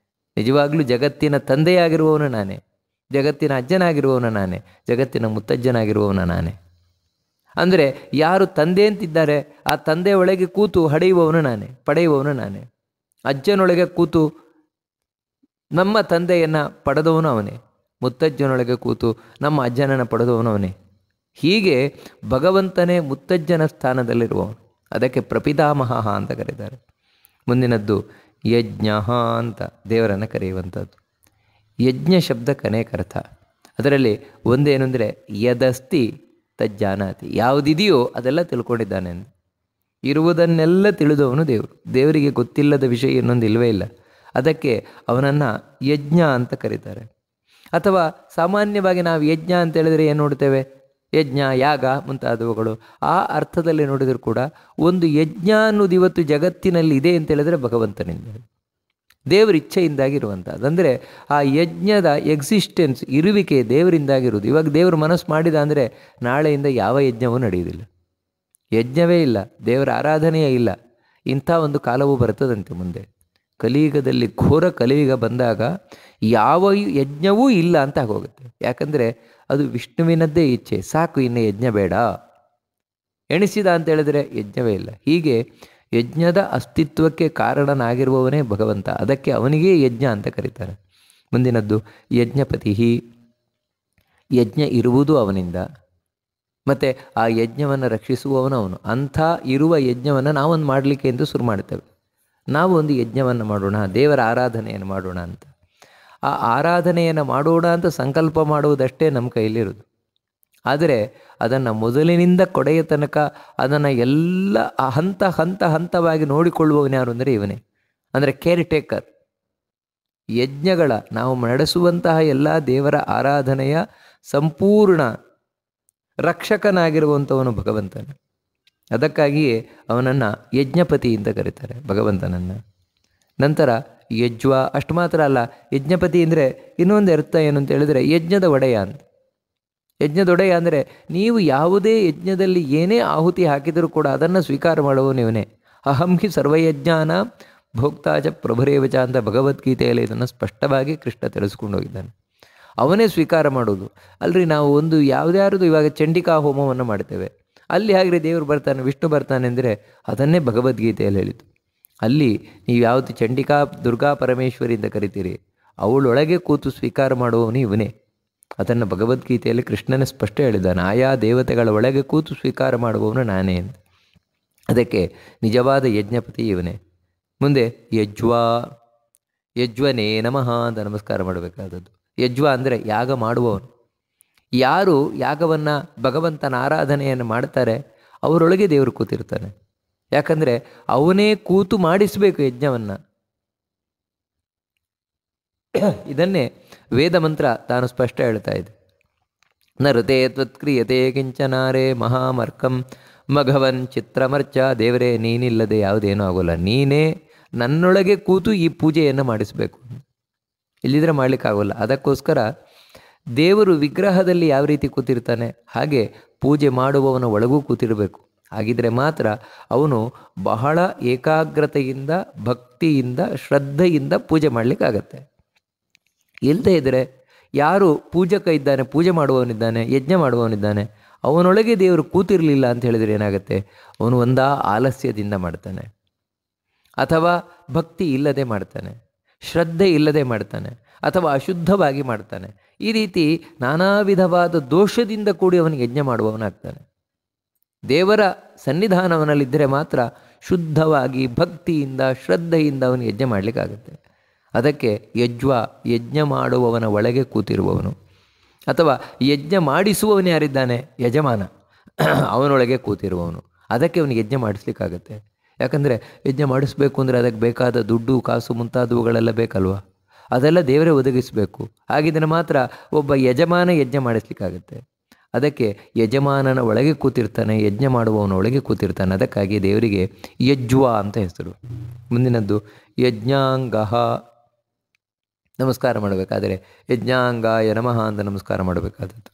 ನಿಜವಾಗ್ಲೂ ಜಗತ್ತಿನ ತಂದೆಯಾಗಿರುವವನು ನಾನೇ, ಜಗತ್ತಿನ ಅಜ್ಜನಾಗಿರುವವನು ನಾನೇ, ಜಗತ್ತಿನ ಮುತ್ತಜ್ಜನಾಗಿರುವವನು ನಾನೇ. ಅಂದರೆ ಯಾರು ತಂದೆ ಅಂತಿದ್ದಾರೆ ಆ ತಂದೆಯ ಒಳಗೆ ಕೂತು ಹಡೆಯುವವನು ನಾನೇ, ಪಡೆಯುವವನು ನಾನೇ. ಅಜ್ಜನೊಳಗೆ ಕೂತು ನಮ್ಮ ತಂದೆಯನ್ನು ಪಡೆದವನು ಅವನೇ, ಮುತ್ತಜ್ಜನೊಳಗೆ ಕೂತು ನಮ್ಮ ಅಜ್ಜನನ್ನು ಪಡೆದವನು ಅವನೇ. ಹೀಗೆ ಭಗವಂತನೇ ಮುತ್ತಜ್ಜನ ಸ್ಥಾನದಲ್ಲಿರುವವನು. ಅದಕ್ಕೆ ಪ್ರಪಿತಾಮಹ ಅಂತ ಕರೀತಾರೆ. ಮುಂದಿನದ್ದು ಯಜ್ಞ ಅಂತ ದೇವರನ್ನು ಕರೆಯುವಂಥದ್ದು. ಯಜ್ಞ ಶಬ್ದಕ್ಕೆ ಅನೇಕ ಅರ್ಥ. ಅದರಲ್ಲಿ ಒಂದೇನು ಅಂದರೆ ಯದಸ್ತಿ ತಜ್ಜಾನಾತಿ, ಯಾವುದಿದೆಯೋ ಅದೆಲ್ಲ ತಿಳ್ಕೊಂಡಿದ್ದಾನೆ ಎಂದು. ಇರುವುದನ್ನೆಲ್ಲ ತಿಳಿದವನು ದೇವರು. ದೇವರಿಗೆ ಗೊತ್ತಿಲ್ಲದ ವಿಷಯ ಇನ್ನೊಂದು ಇಲ್ಲವೇ ಇಲ್ಲ. ಅದಕ್ಕೆ ಅವನನ್ನು ಯಜ್ಞ ಅಂತ ಕರೀತಾರೆ. ಅಥವಾ ಸಾಮಾನ್ಯವಾಗಿ ನಾವು ಯಜ್ಞ ಅಂತ ಹೇಳಿದರೆ ಏನು ನೋಡ್ತೇವೆ? ಯಜ್ಞ, ಯಾಗ ಮುಂತಾದವುಗಳು. ಆ ಅರ್ಥದಲ್ಲಿ ನೋಡಿದರೂ ಕೂಡ ಒಂದು ಯಜ್ಞ ಅನ್ನೋದು ಇವತ್ತು ಜಗತ್ತಿನಲ್ಲಿ ಇದೆ ಅಂತ ಹೇಳಿದರೆ ಭಗವಂತನಿಂದ, ದೇವರ ಇಚ್ಛೆಯಿಂದಾಗಿರುವಂಥದ್ದು. ಅಂದರೆ ಆ ಯಜ್ಞದ ಎಕ್ಸಿಸ್ಟೆನ್ಸ್, ಇರುವಿಕೆ ದೇವರಿಂದಾಗಿರುವುದು. ಇವಾಗ ದೇವರು ಮನಸ್ಸು ಮಾಡಿದ ಅಂದರೆ ನಾಳೆಯಿಂದ ಯಾವ ಯಜ್ಞವೂ ನಡೆಯುವುದಿಲ್ಲ, ಯಜ್ಞವೇ ಇಲ್ಲ, ದೇವರ ಆರಾಧನೆಯೇ ಇಲ್ಲ. ಇಂಥ ಒಂದು ಕಾಲವೂ ಬರ್ತದಂತೆ ಮುಂದೆ. ಕಲಿಯುಗದಲ್ಲಿ ಘೋರ ಕಲಿಯುಗ ಬಂದಾಗ ಯಾವ ಯಜ್ಞವೂ ಇಲ್ಲ ಅಂತ ಆಗೋಗುತ್ತೆ. ಯಾಕಂದರೆ ಅದು ವಿಷ್ಣುವಿನದ್ದೇ ಇಚ್ಛೆ, ಸಾಕು ಇನ್ನು ಯಜ್ಞ ಬೇಡ, ಎಣಿಸಿದ ಅಂತ ಹೇಳಿದರೆ ಯಜ್ಞವೇ ಇಲ್ಲ. ಹೀಗೆ ಯಜ್ಞದ ಅಸ್ತಿತ್ವಕ್ಕೆ ಕಾರಣನಾಗಿರುವವನೇ ಭಗವಂತ. ಅದಕ್ಕೆ ಅವನಿಗೇ ಯಜ್ಞ ಅಂತ ಕರೀತಾರೆ. ಮುಂದಿನದ್ದು ಯಜ್ಞಪತಿ. ಯಜ್ಞ ಇರುವುದು ಅವನಿಂದ, ಮತ್ತು ಆ ಯಜ್ಞವನ್ನು ರಕ್ಷಿಸುವವನು ಅವನು. ಅಂಥ ಇರುವ ಯಜ್ಞವನ್ನು ನಾವೊಂದು ಮಾಡಲಿಕ್ಕೆ ಎಂದು ಶುರು ಮಾಡ್ತೇವೆ. ನಾವು ಒಂದು ಯಜ್ಞವನ್ನು ಮಾಡೋಣ, ದೇವರ ಆರಾಧನೆಯನ್ನು ಮಾಡೋಣ ಅಂತ. ಆ ಆರಾಧನೆಯನ್ನು ಮಾಡೋಣ ಅಂತ ಸಂಕಲ್ಪ ಮಾಡುವುದಷ್ಟೇ ನಮ್ಮ ಕೈಲಿರೋದು. ಆದರೆ ಅದನ್ನು ಮೊದಲಿನಿಂದ ಕೊಡೆಯ ತನಕ ಅದನ್ನು ಎಲ್ಲ ಹಂತವಾಗಿ ನೋಡಿಕೊಳ್ಳುವವನು ಯಾರು ಅಂದರೆ ಇವನೇ. ಅಂದರೆ ಕೇರ್ ಟೇಕರ್. ಯಜ್ಞಗಳ ನಾವು ನಡೆಸುವಂತಹ ಎಲ್ಲ ದೇವರ ಆರಾಧನೆಯ ಸಂಪೂರ್ಣ ರಕ್ಷಕನಾಗಿರುವಂಥವನು ಭಗವಂತನ. ಅದಕ್ಕಾಗಿಯೇ ಅವನನ್ನು ಯಜ್ಞಪತಿ ಅಂತ ಕರೀತಾರೆ ಭಗವಂತನನ್ನು. ನಂತರ ಯಜ್ವ. ಅಷ್ಟು ಮಾತ್ರ ಅಲ್ಲ, ಯಜ್ಞಪತಿ ಅಂದರೆ ಇನ್ನೊಂದು ಅರ್ಥ ಏನು ಅಂತ ಹೇಳಿದರೆ ಯಜ್ಞದ ಒಡೆಯ ಅಂತ. ಯಜ್ಞದ ಒಡೆಯ ಅಂದರೆ ನೀವು ಯಾವುದೇ ಯಜ್ಞದಲ್ಲಿ ಏನೇ ಆಹುತಿ ಹಾಕಿದರೂ ಕೂಡ ಅದನ್ನು ಸ್ವೀಕಾರ ಮಾಡುವವನು ಇವನೇ. ಅಹಂ ಹಿ ಸರ್ವಯಜ್ಞಾನ ಭೋಕ್ತಾಚ ಪ್ರಭುರೇವಚ ಅಂತ ಭಗವದ್ಗೀತೆಯಲ್ಲಿ ಇದನ್ನು ಸ್ಪಷ್ಟವಾಗಿ ಕೃಷ್ಣ ತಿಳಿಸ್ಕೊಂಡು ಹೋಗಿದ್ದಾನೆ. ಅವನೇ ಸ್ವೀಕಾರ ಮಾಡೋದು. ಅಲ್ರಿ ನಾವು ಒಂದು ಯಾವುದ್ಯಾರದು ಇವಾಗ ಚಂಡಿಕಾ ಹೋಮವನ್ನು ಮಾಡ್ತೇವೆ, ಅಲ್ಲಿ ಹಾಗೆ ದೇವರು ಬರ್ತಾನೆ, ವಿಷ್ಣು ಬರ್ತಾನೆ ಅಂದರೆ ಅದನ್ನೇ ಭಗವದ್ಗೀತೆಯಲ್ಲಿ ಹೇಳಿತು. ಅಲ್ಲಿ ನೀವು ಯಾವುದು ಚಂಡಿಕಾ ದುರ್ಗಾ ಪರಮೇಶ್ವರಿ ಅಂತ ಕರಿತೀರಿ, ಅವಳೊಳಗೆ ಕೂತು ಸ್ವೀಕಾರ ಮಾಡುವವನು ಇವನೇ. ಅದನ್ನು ಭಗವದ್ಗೀತೆಯಲ್ಲಿ ಕೃಷ್ಣನೇ ಸ್ಪಷ್ಟ ಹೇಳಿದ್ದಾನೆ. ಆಯಾ ದೇವತೆಗಳ ಒಳಗೆ ಕೂತು ಸ್ವೀಕಾರ ಮಾಡುವವನು ನಾನೇ ಅಂತ. ಅದಕ್ಕೆ ನಿಜವಾದ ಯಜ್ಞಪತಿ ಇವನೇ. ಮುಂದೆ ಯಜ್ವನೇ ನಮಃ ಅಂತ ನಮಸ್ಕಾರ ಮಾಡಬೇಕಾದದ್ದು. ಯಜ್ವ ಅಂದರೆ ಯಾಗ ಮಾಡುವವನು. ಯಾರು ಯಾಗವನ್ನು ಭಗವಂತನ ಆರಾಧನೆಯನ್ನು ಮಾಡ್ತಾರೆ ಅವರೊಳಗೆ ದೇವರು ಕೂತಿರ್ತಾನೆ. ಯಾಕಂದರೆ ಅವನೇ ಕೂತು ಮಾಡಿಸಬೇಕು ಯಜ್ಞವನ್ನು. ಇದನ್ನೇ ವೇದ ಮಂತ್ರ ತಾನು ಸ್ಪಷ್ಟ ಹೇಳ್ತಾ ಇದೆ. ನ ಋತೆ ತ್ವತ್ಕ್ರಿಯತೆ ಕಿಂಚನಾರೇ ಮಹಾಮರ್ಕಂ ಮಘವನ್ ಚಿತ್ರಮರ್ಚ. ದೇವರೇ ನೀನಿಲ್ಲದೆ ಯಾವುದೇನೂ ಆಗೋಲ್ಲ, ನೀನೇ ನನ್ನೊಳಗೆ ಕೂತು ಈ ಪೂಜೆಯನ್ನು ಮಾಡಿಸಬೇಕು, ಇಲ್ಲಿದ್ರೆ ಮಾಡಲಿಕ್ಕಾಗೋಲ್ಲ. ಅದಕ್ಕೋಸ್ಕರ ದೇವರು ವಿಗ್ರಹದಲ್ಲಿ ಯಾವ ರೀತಿ ಕೂತಿರ್ತಾನೆ ಹಾಗೆ ಪೂಜೆ ಮಾಡುವವನ ಒಳಗೂ ಕೂತಿರಬೇಕು. ಹಾಗಿದ್ರೆ ಮಾತ್ರ ಅವನು ಬಹಳ ಏಕಾಗ್ರತೆಯಿಂದ, ಭಕ್ತಿಯಿಂದ, ಶ್ರದ್ಧೆಯಿಂದ ಪೂಜೆ ಮಾಡಲಿಕ್ಕಾಗತ್ತೆ. ಇಲ್ಲದೇ ಇದ್ದರೆ ಯಾರು ಪೂಜಕ ಇದ್ದಾನೆ, ಪೂಜೆ ಮಾಡುವವನಿದ್ದಾನೆ, ಯಜ್ಞ ಮಾಡುವವನಿದ್ದಾನೆ, ಅವನೊಳಗೆ ದೇವರು ಕೂತಿರಲಿಲ್ಲ ಅಂತ ಹೇಳಿದರೆ ಏನಾಗುತ್ತೆ? ಅವನು ಒಂದಾ ಆಲಸ್ಯದಿಂದ ಮಾಡ್ತಾನೆ, ಅಥವಾ ಭಕ್ತಿ ಇಲ್ಲದೆ ಮಾಡ್ತಾನೆ, ಶ್ರದ್ಧೆ ಇಲ್ಲದೆ ಮಾಡ್ತಾನೆ, ಅಥವಾ ಅಶುದ್ಧವಾಗಿ ಮಾಡ್ತಾನೆ. ಈ ರೀತಿ ನಾನಾ ವಿಧವಾದ ದೋಷದಿಂದ ಕೂಡಿ ಅವನಿಗೆ ಯಜ್ಞ ಮಾಡುವವನಾಗ್ತಾನೆ. ದೇವರ ಸನ್ನಿಧಾನವನಲ್ಲಿದ್ದರೆ ಮಾತ್ರ ಶುದ್ಧವಾಗಿ ಭಕ್ತಿಯಿಂದ ಶ್ರದ್ಧೆಯಿಂದ ಅವನಿಗೆ ಯಜ್ಞ ಮಾಡಲಿಕ್ಕಾಗುತ್ತೆ. ಅದಕ್ಕೆ ಯಜ್ವ, ಯಜ್ಞ ಮಾಡುವವನ ಒಳಗೆ ಕೂತಿರುವವನು. ಅಥವಾ ಯಜ್ಞ ಮಾಡಿಸುವವನು ಯಾರಿದ್ದಾನೆ? ಯಜಮಾನ. ಅವನೊಳಗೆ ಕೂತಿರುವವನು. ಅದಕ್ಕೆ ಅವನಿಗೆ ಯಜ್ಞ ಮಾಡಿಸ್ಲಿಕ್ಕಾಗತ್ತೆ. ಯಾಕಂದರೆ ಯಜ್ಞ ಮಾಡಿಸ್ಬೇಕು ಅಂದರೆ ಅದಕ್ಕೆ ಬೇಕಾದ ದುಡ್ಡು ಕಾಸು ಮುಂತಾದವುಗಳೆಲ್ಲ ಬೇಕಲ್ವ? ಅದೆಲ್ಲ ದೇವರೇ ಒದಗಿಸಬೇಕು. ಹಾಗಿದ್ರೆ ಮಾತ್ರ ಒಬ್ಬ ಯಜಮಾನ ಯಜ್ಞ ಮಾಡಿಸ್ಲಿಕ್ಕಾಗತ್ತೆ. ಅದಕ್ಕೆ ಯಜಮಾನನ ಒಳಗೆ ಕೂತಿರ್ತಾನೆ, ಯಜ್ಞ ಮಾಡುವವನ ಒಳಗೆ ಕೂತಿರ್ತಾನೆ. ಅದಕ್ಕಾಗಿ ದೇವರಿಗೆ ಯಜ್ವ ಅಂತ ಹೆಸರು. ಮುಂದಿನದ್ದು ಯಜ್ಞಾಂಗ. ನಮಸ್ಕಾರ ಮಾಡಬೇಕಾದರೆ ಯಜ್ಞಾಂಗಾಯ ನಮಃ ಅಂತ ನಮಸ್ಕಾರ ಮಾಡಬೇಕಾದದ್ದು.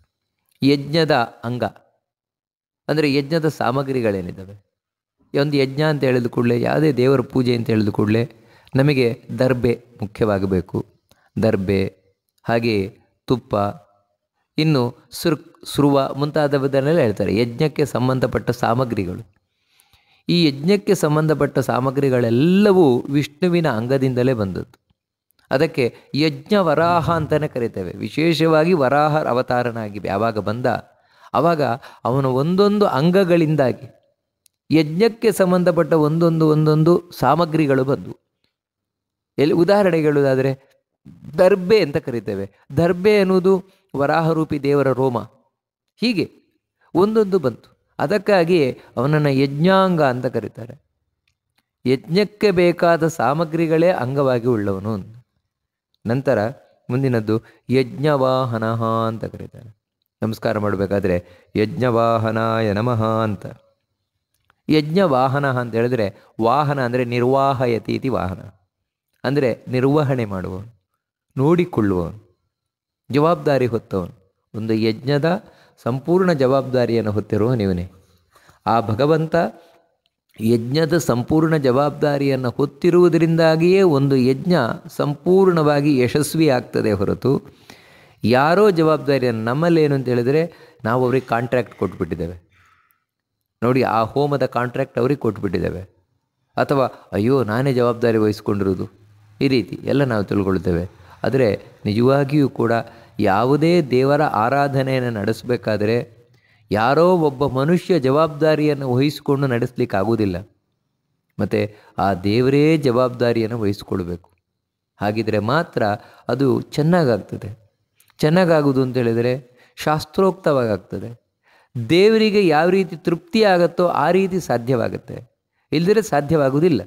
ಯಜ್ಞದ ಅಂಗ ಅಂದರೆ ಯಜ್ಞದ ಸಾಮಗ್ರಿಗಳೇನಿದ್ದಾವೆ. ಒಂದು ಯಜ್ಞ ಅಂತ ಹೇಳಿದ ಕೂಡಲೇ, ಯಾವುದೇ ದೇವರ ಪೂಜೆ ಅಂತ ಹೇಳಿದ ಕೂಡಲೇ ನಮಗೆ ದರ್ಬೆ ಮುಖ್ಯವಾಗಬೇಕು. ದರ್ಬೆ, ಹಾಗೆಯೇ ತುಪ್ಪ, ಇನ್ನು ಸುರುವ ಮುಂತಾದವುದನ್ನೆಲ್ಲ ಹೇಳ್ತಾರೆ ಯಜ್ಞಕ್ಕೆ ಸಂಬಂಧಪಟ್ಟ ಸಾಮಗ್ರಿಗಳು. ಈ ಯಜ್ಞಕ್ಕೆ ಸಂಬಂಧಪಟ್ಟ ಸಾಮಗ್ರಿಗಳೆಲ್ಲವೂ ವಿಷ್ಣುವಿನ ಅಂಗದಿಂದಲೇ ಬಂದದ್ದು. ಅದಕ್ಕೆ ಯಜ್ಞ ವರಾಹ ಅಂತಲೇ ಕರೀತೇವೆ. ವಿಶೇಷವಾಗಿ ವರಾಹ ಅವತಾರನಾಗಿ ಯಾವಾಗ ಬಂದ ಆವಾಗ ಅವನ ಒಂದೊಂದು ಅಂಗಗಳಿಂದಾಗಿ ಯಜ್ಞಕ್ಕೆ ಸಂಬಂಧಪಟ್ಟ ಒಂದೊಂದು ಸಾಮಗ್ರಿಗಳು ಬಂದವು. ಉದಾಹರಣೆಗೆ ಹೇಳುವುದಾದರೆ ದರ್ಬೆ ಅಂತ ಕರಿತೇವೆ. ದರ್ಬೆ ಎನ್ನುವುದು ವರಾಹರೂಪಿ ದೇವರ ರೋಮ. ಹೀಗೆ ಒಂದೊಂದು ಬಂತು. ಅದಕ್ಕಾಗಿಯೇ ಅವನನ್ನು ಯಜ್ಞಾಂಗ ಅಂತ ಕರೀತಾರೆ. ಯಜ್ಞಕ್ಕೆ ಬೇಕಾದ ಸಾಮಗ್ರಿಗಳೇ ಅಂಗವಾಗಿ ಉಳ್ಳವನು. ನಂತರ ಮುಂದಿನದ್ದು ಯಜ್ಞವಾಹನ ಅಂತ ಕರೀತಾರೆ. ನಮಸ್ಕಾರ ಮಾಡಬೇಕಾದ್ರೆ ಯಜ್ಞವಾಹನಾಯ ನಮಃ ಅಂತ. ಯಜ್ಞವಾಹನ ಅಂತ ಹೇಳಿದ್ರೆ, ವಾಹನ ಅಂದರೆ ನಿರ್ವಾಹಯತಿ ಇತಿ ವಾಹನ ಅಂದರೆ ನಿರ್ವಹಣೆ ಮಾಡುವವನು, ನೋಡಿಕೊಳ್ಳುವವನು, ಜವಾಬ್ದಾರಿ ಹೊತ್ತವನು. ಒಂದು ಯಜ್ಞದ ಸಂಪೂರ್ಣ ಜವಾಬ್ದಾರಿಯನ್ನು ಹೊತ್ತಿರುವವನಿವನೇ. ಆ ಭಗವಂತ ಯಜ್ಞದ ಸಂಪೂರ್ಣ ಜವಾಬ್ದಾರಿಯನ್ನು ಹೊತ್ತಿರುವುದರಿಂದಾಗಿಯೇ ಒಂದು ಯಜ್ಞ ಸಂಪೂರ್ಣವಾಗಿ ಯಶಸ್ವಿ ಆಗ್ತದೆ ಹೊರತು ಯಾರೋ ಜವಾಬ್ದಾರಿಯನ್ನು, ನಮ್ಮಲ್ಲೇನು ಅಂತ ಹೇಳಿದರೆ ನಾವು ಅವ್ರಿಗೆ ಕಾಂಟ್ರ್ಯಾಕ್ಟ್ ಕೊಟ್ಬಿಟ್ಟಿದ್ದೇವೆ ನೋಡಿ, ಆ ಹೋಮದ ಕಾಂಟ್ರ್ಯಾಕ್ಟ್ ಅವ್ರಿಗೆ ಕೊಟ್ಬಿಟ್ಟಿದ್ದೇವೆ, ಅಥವಾ ಅಯ್ಯೋ ನಾನೇ ಜವಾಬ್ದಾರಿ ವಹಿಸ್ಕೊಂಡಿರೋದು, ಈ ರೀತಿ ಎಲ್ಲ ನಾವು ತಿಳ್ಕೊಳ್ತೇವೆ. ಆದರೆ ನಿಜವಾಗಿಯೂ ಕೂಡ ಯಾವುದೇ ದೇವರ ಆರಾಧನೆಯನ್ನು ನಡೆಸಬೇಕಾದರೆ ಯಾರೋ ಒಬ್ಬ ಮನುಷ್ಯ ಜವಾಬ್ದಾರಿಯನ್ನು ವಹಿಸಿಕೊಂಡು ನಡೆಸಲಿಕ್ಕಾಗೋದಿಲ್ಲ. ಮತ್ತು ಆ ದೇವರೇ ಜವಾಬ್ದಾರಿಯನ್ನು ವಹಿಸ್ಕೊಳ್ಬೇಕು. ಹಾಗಿದ್ರೆ ಮಾತ್ರ ಅದು ಚೆನ್ನಾಗಾಗ್ತದೆ. ಚೆನ್ನಾಗಾಗೋದು ಅಂತ ಹೇಳಿದರೆ ಶಾಸ್ತ್ರೋಕ್ತವಾಗ್ತದೆ. ದೇವರಿಗೆ ಯಾವ ರೀತಿ ತೃಪ್ತಿ ಆಗುತ್ತೋ ಆ ರೀತಿ ಸಾಧ್ಯವಾಗುತ್ತೆ, ಇಲ್ಲದಿದ್ದರೆ ಸಾಧ್ಯವಾಗುವುದಿಲ್ಲ.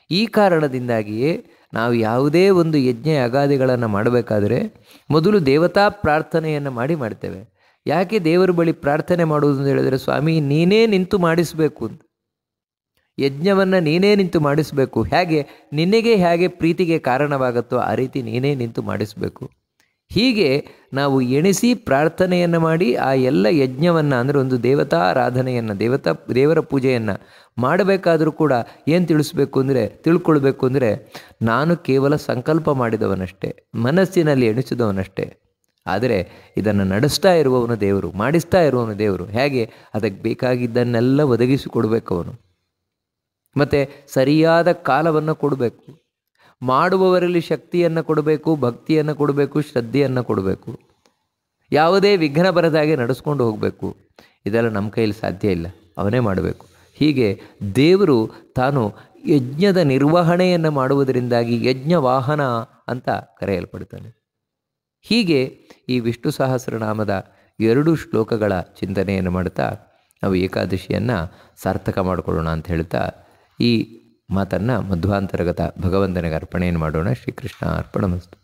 ಈ ಕಾರಣದಿಂದಾಗಿಯೇ ನಾವು ಯಾವುದೇ ಒಂದು ಯಜ್ಞ ಯಾಗಾದಿಗಳನ್ನು ಮಾಡಬೇಕಾದರೆ ಮೊದಲು ದೇವತಾ ಪ್ರಾರ್ಥನೆಯನ್ನು ಮಾಡ್ತೇವೆ. ಯಾಕೆ ದೇವರ ಬಳಿ ಪ್ರಾರ್ಥನೆ ಮಾಡುವುದು ಅಂತ ಹೇಳಿದರೆ, ಸ್ವಾಮಿ ನೀನೇ ನಿಂತು ಮಾಡಿಸಬೇಕು ಅಂತ. ಯಜ್ಞವನ್ನು ನೀನೇ ನಿಂತು ಮಾಡಿಸಬೇಕು. ನಿನಗೆ ಹೇಗೆ ಪ್ರೀತಿಗೆ ಕಾರಣವಾಗುತ್ತೋ ಆ ರೀತಿ ನೀನೇ ನಿಂತು ಮಾಡಿಸಬೇಕು. ಹೀಗೆ ನಾವು ಎಣಿಸಿ ಪ್ರಾರ್ಥನೆಯನ್ನು ಮಾಡಿ ಆ ಎಲ್ಲ ಯಜ್ಞವನ್ನು ಅಂದರೆ ಒಂದು ದೇವತಾ ಆರಾಧನೆಯನ್ನು, ದೇವರ ಪೂಜೆಯನ್ನು ಮಾಡಬೇಕಾದರೂ ಕೂಡ ಏನು ತಿಳ್ಕೊಳ್ಬೇಕು ಅಂದರೆ ನಾನು ಕೇವಲ ಸಂಕಲ್ಪ ಮಾಡಿದವನಷ್ಟೇ, ಮನಸ್ಸಿನಲ್ಲಿ ಎಣಿಸಿದವನಷ್ಟೇ. ಆದರೆ ಇದನ್ನು ನಡೆಸ್ತಾ ಇರುವವನು ದೇವರು, ಮಾಡಿಸ್ತಾ ಇರುವವನು ದೇವರು. ಅದಕ್ಕೆ ಬೇಕಾಗಿದ್ದನ್ನೆಲ್ಲ ಒದಗಿಸಿಕೊಡ್ಬೇಕು ಅವನು. ಮತ್ತು ಸರಿಯಾದ ಕಾಲವನ್ನು ಕೊಡಬೇಕು. ಮಾಡುವವರಲ್ಲಿ ಶಕ್ತಿಯನ್ನು ಕೊಡಬೇಕು, ಭಕ್ತಿಯನ್ನು ಕೊಡಬೇಕು, ಶ್ರದ್ಧೆಯನ್ನು ಕೊಡಬೇಕು. ಯಾವುದೇ ವಿಘ್ನ ಬರದಾಗೆ ನಡೆಸ್ಕೊಂಡು ಹೋಗಬೇಕು. ಇದೆಲ್ಲ ನಮ್ಮ ಕೈಯಲ್ಲಿ ಸಾಧ್ಯ ಇಲ್ಲ, ಅವನೇ ಮಾಡಬೇಕು. ಹೀಗೆ ದೇವರು ತಾನು ಯಜ್ಞದ ನಿರ್ವಹಣೆಯನ್ನು ಮಾಡುವುದರಿಂದಾಗಿ ಯಜ್ಞವಾಹನ ಅಂತ ಕರೆಯಲ್ಪಡ್ತಾನೆ. ಹೀಗೆ ಈ ವಿಷ್ಣು ಸಹಸ್ರನಾಮದ 2 ಶ್ಲೋಕಗಳ ಚಿಂತನೆಯನ್ನು ಮಾಡ್ತಾ ನಾವು ಏಕಾದಶಿಯನ್ನು ಸಾರ್ಥಕ ಮಾಡಿಕೊಳ್ಳೋಣ ಅಂತ ಹೇಳ್ತಾ ಈ ಮಾತನ್ನು ಮಧ್ವಾಂತರ್ಗತ ಭಗವಂತನಿಗೆ ಅರ್ಪಣೆಯನ್ನು ಮಾಡೋಣ. ಶ್ರೀಕೃಷ್ಣ ಅರ್ಪಣಮಸ್ತು.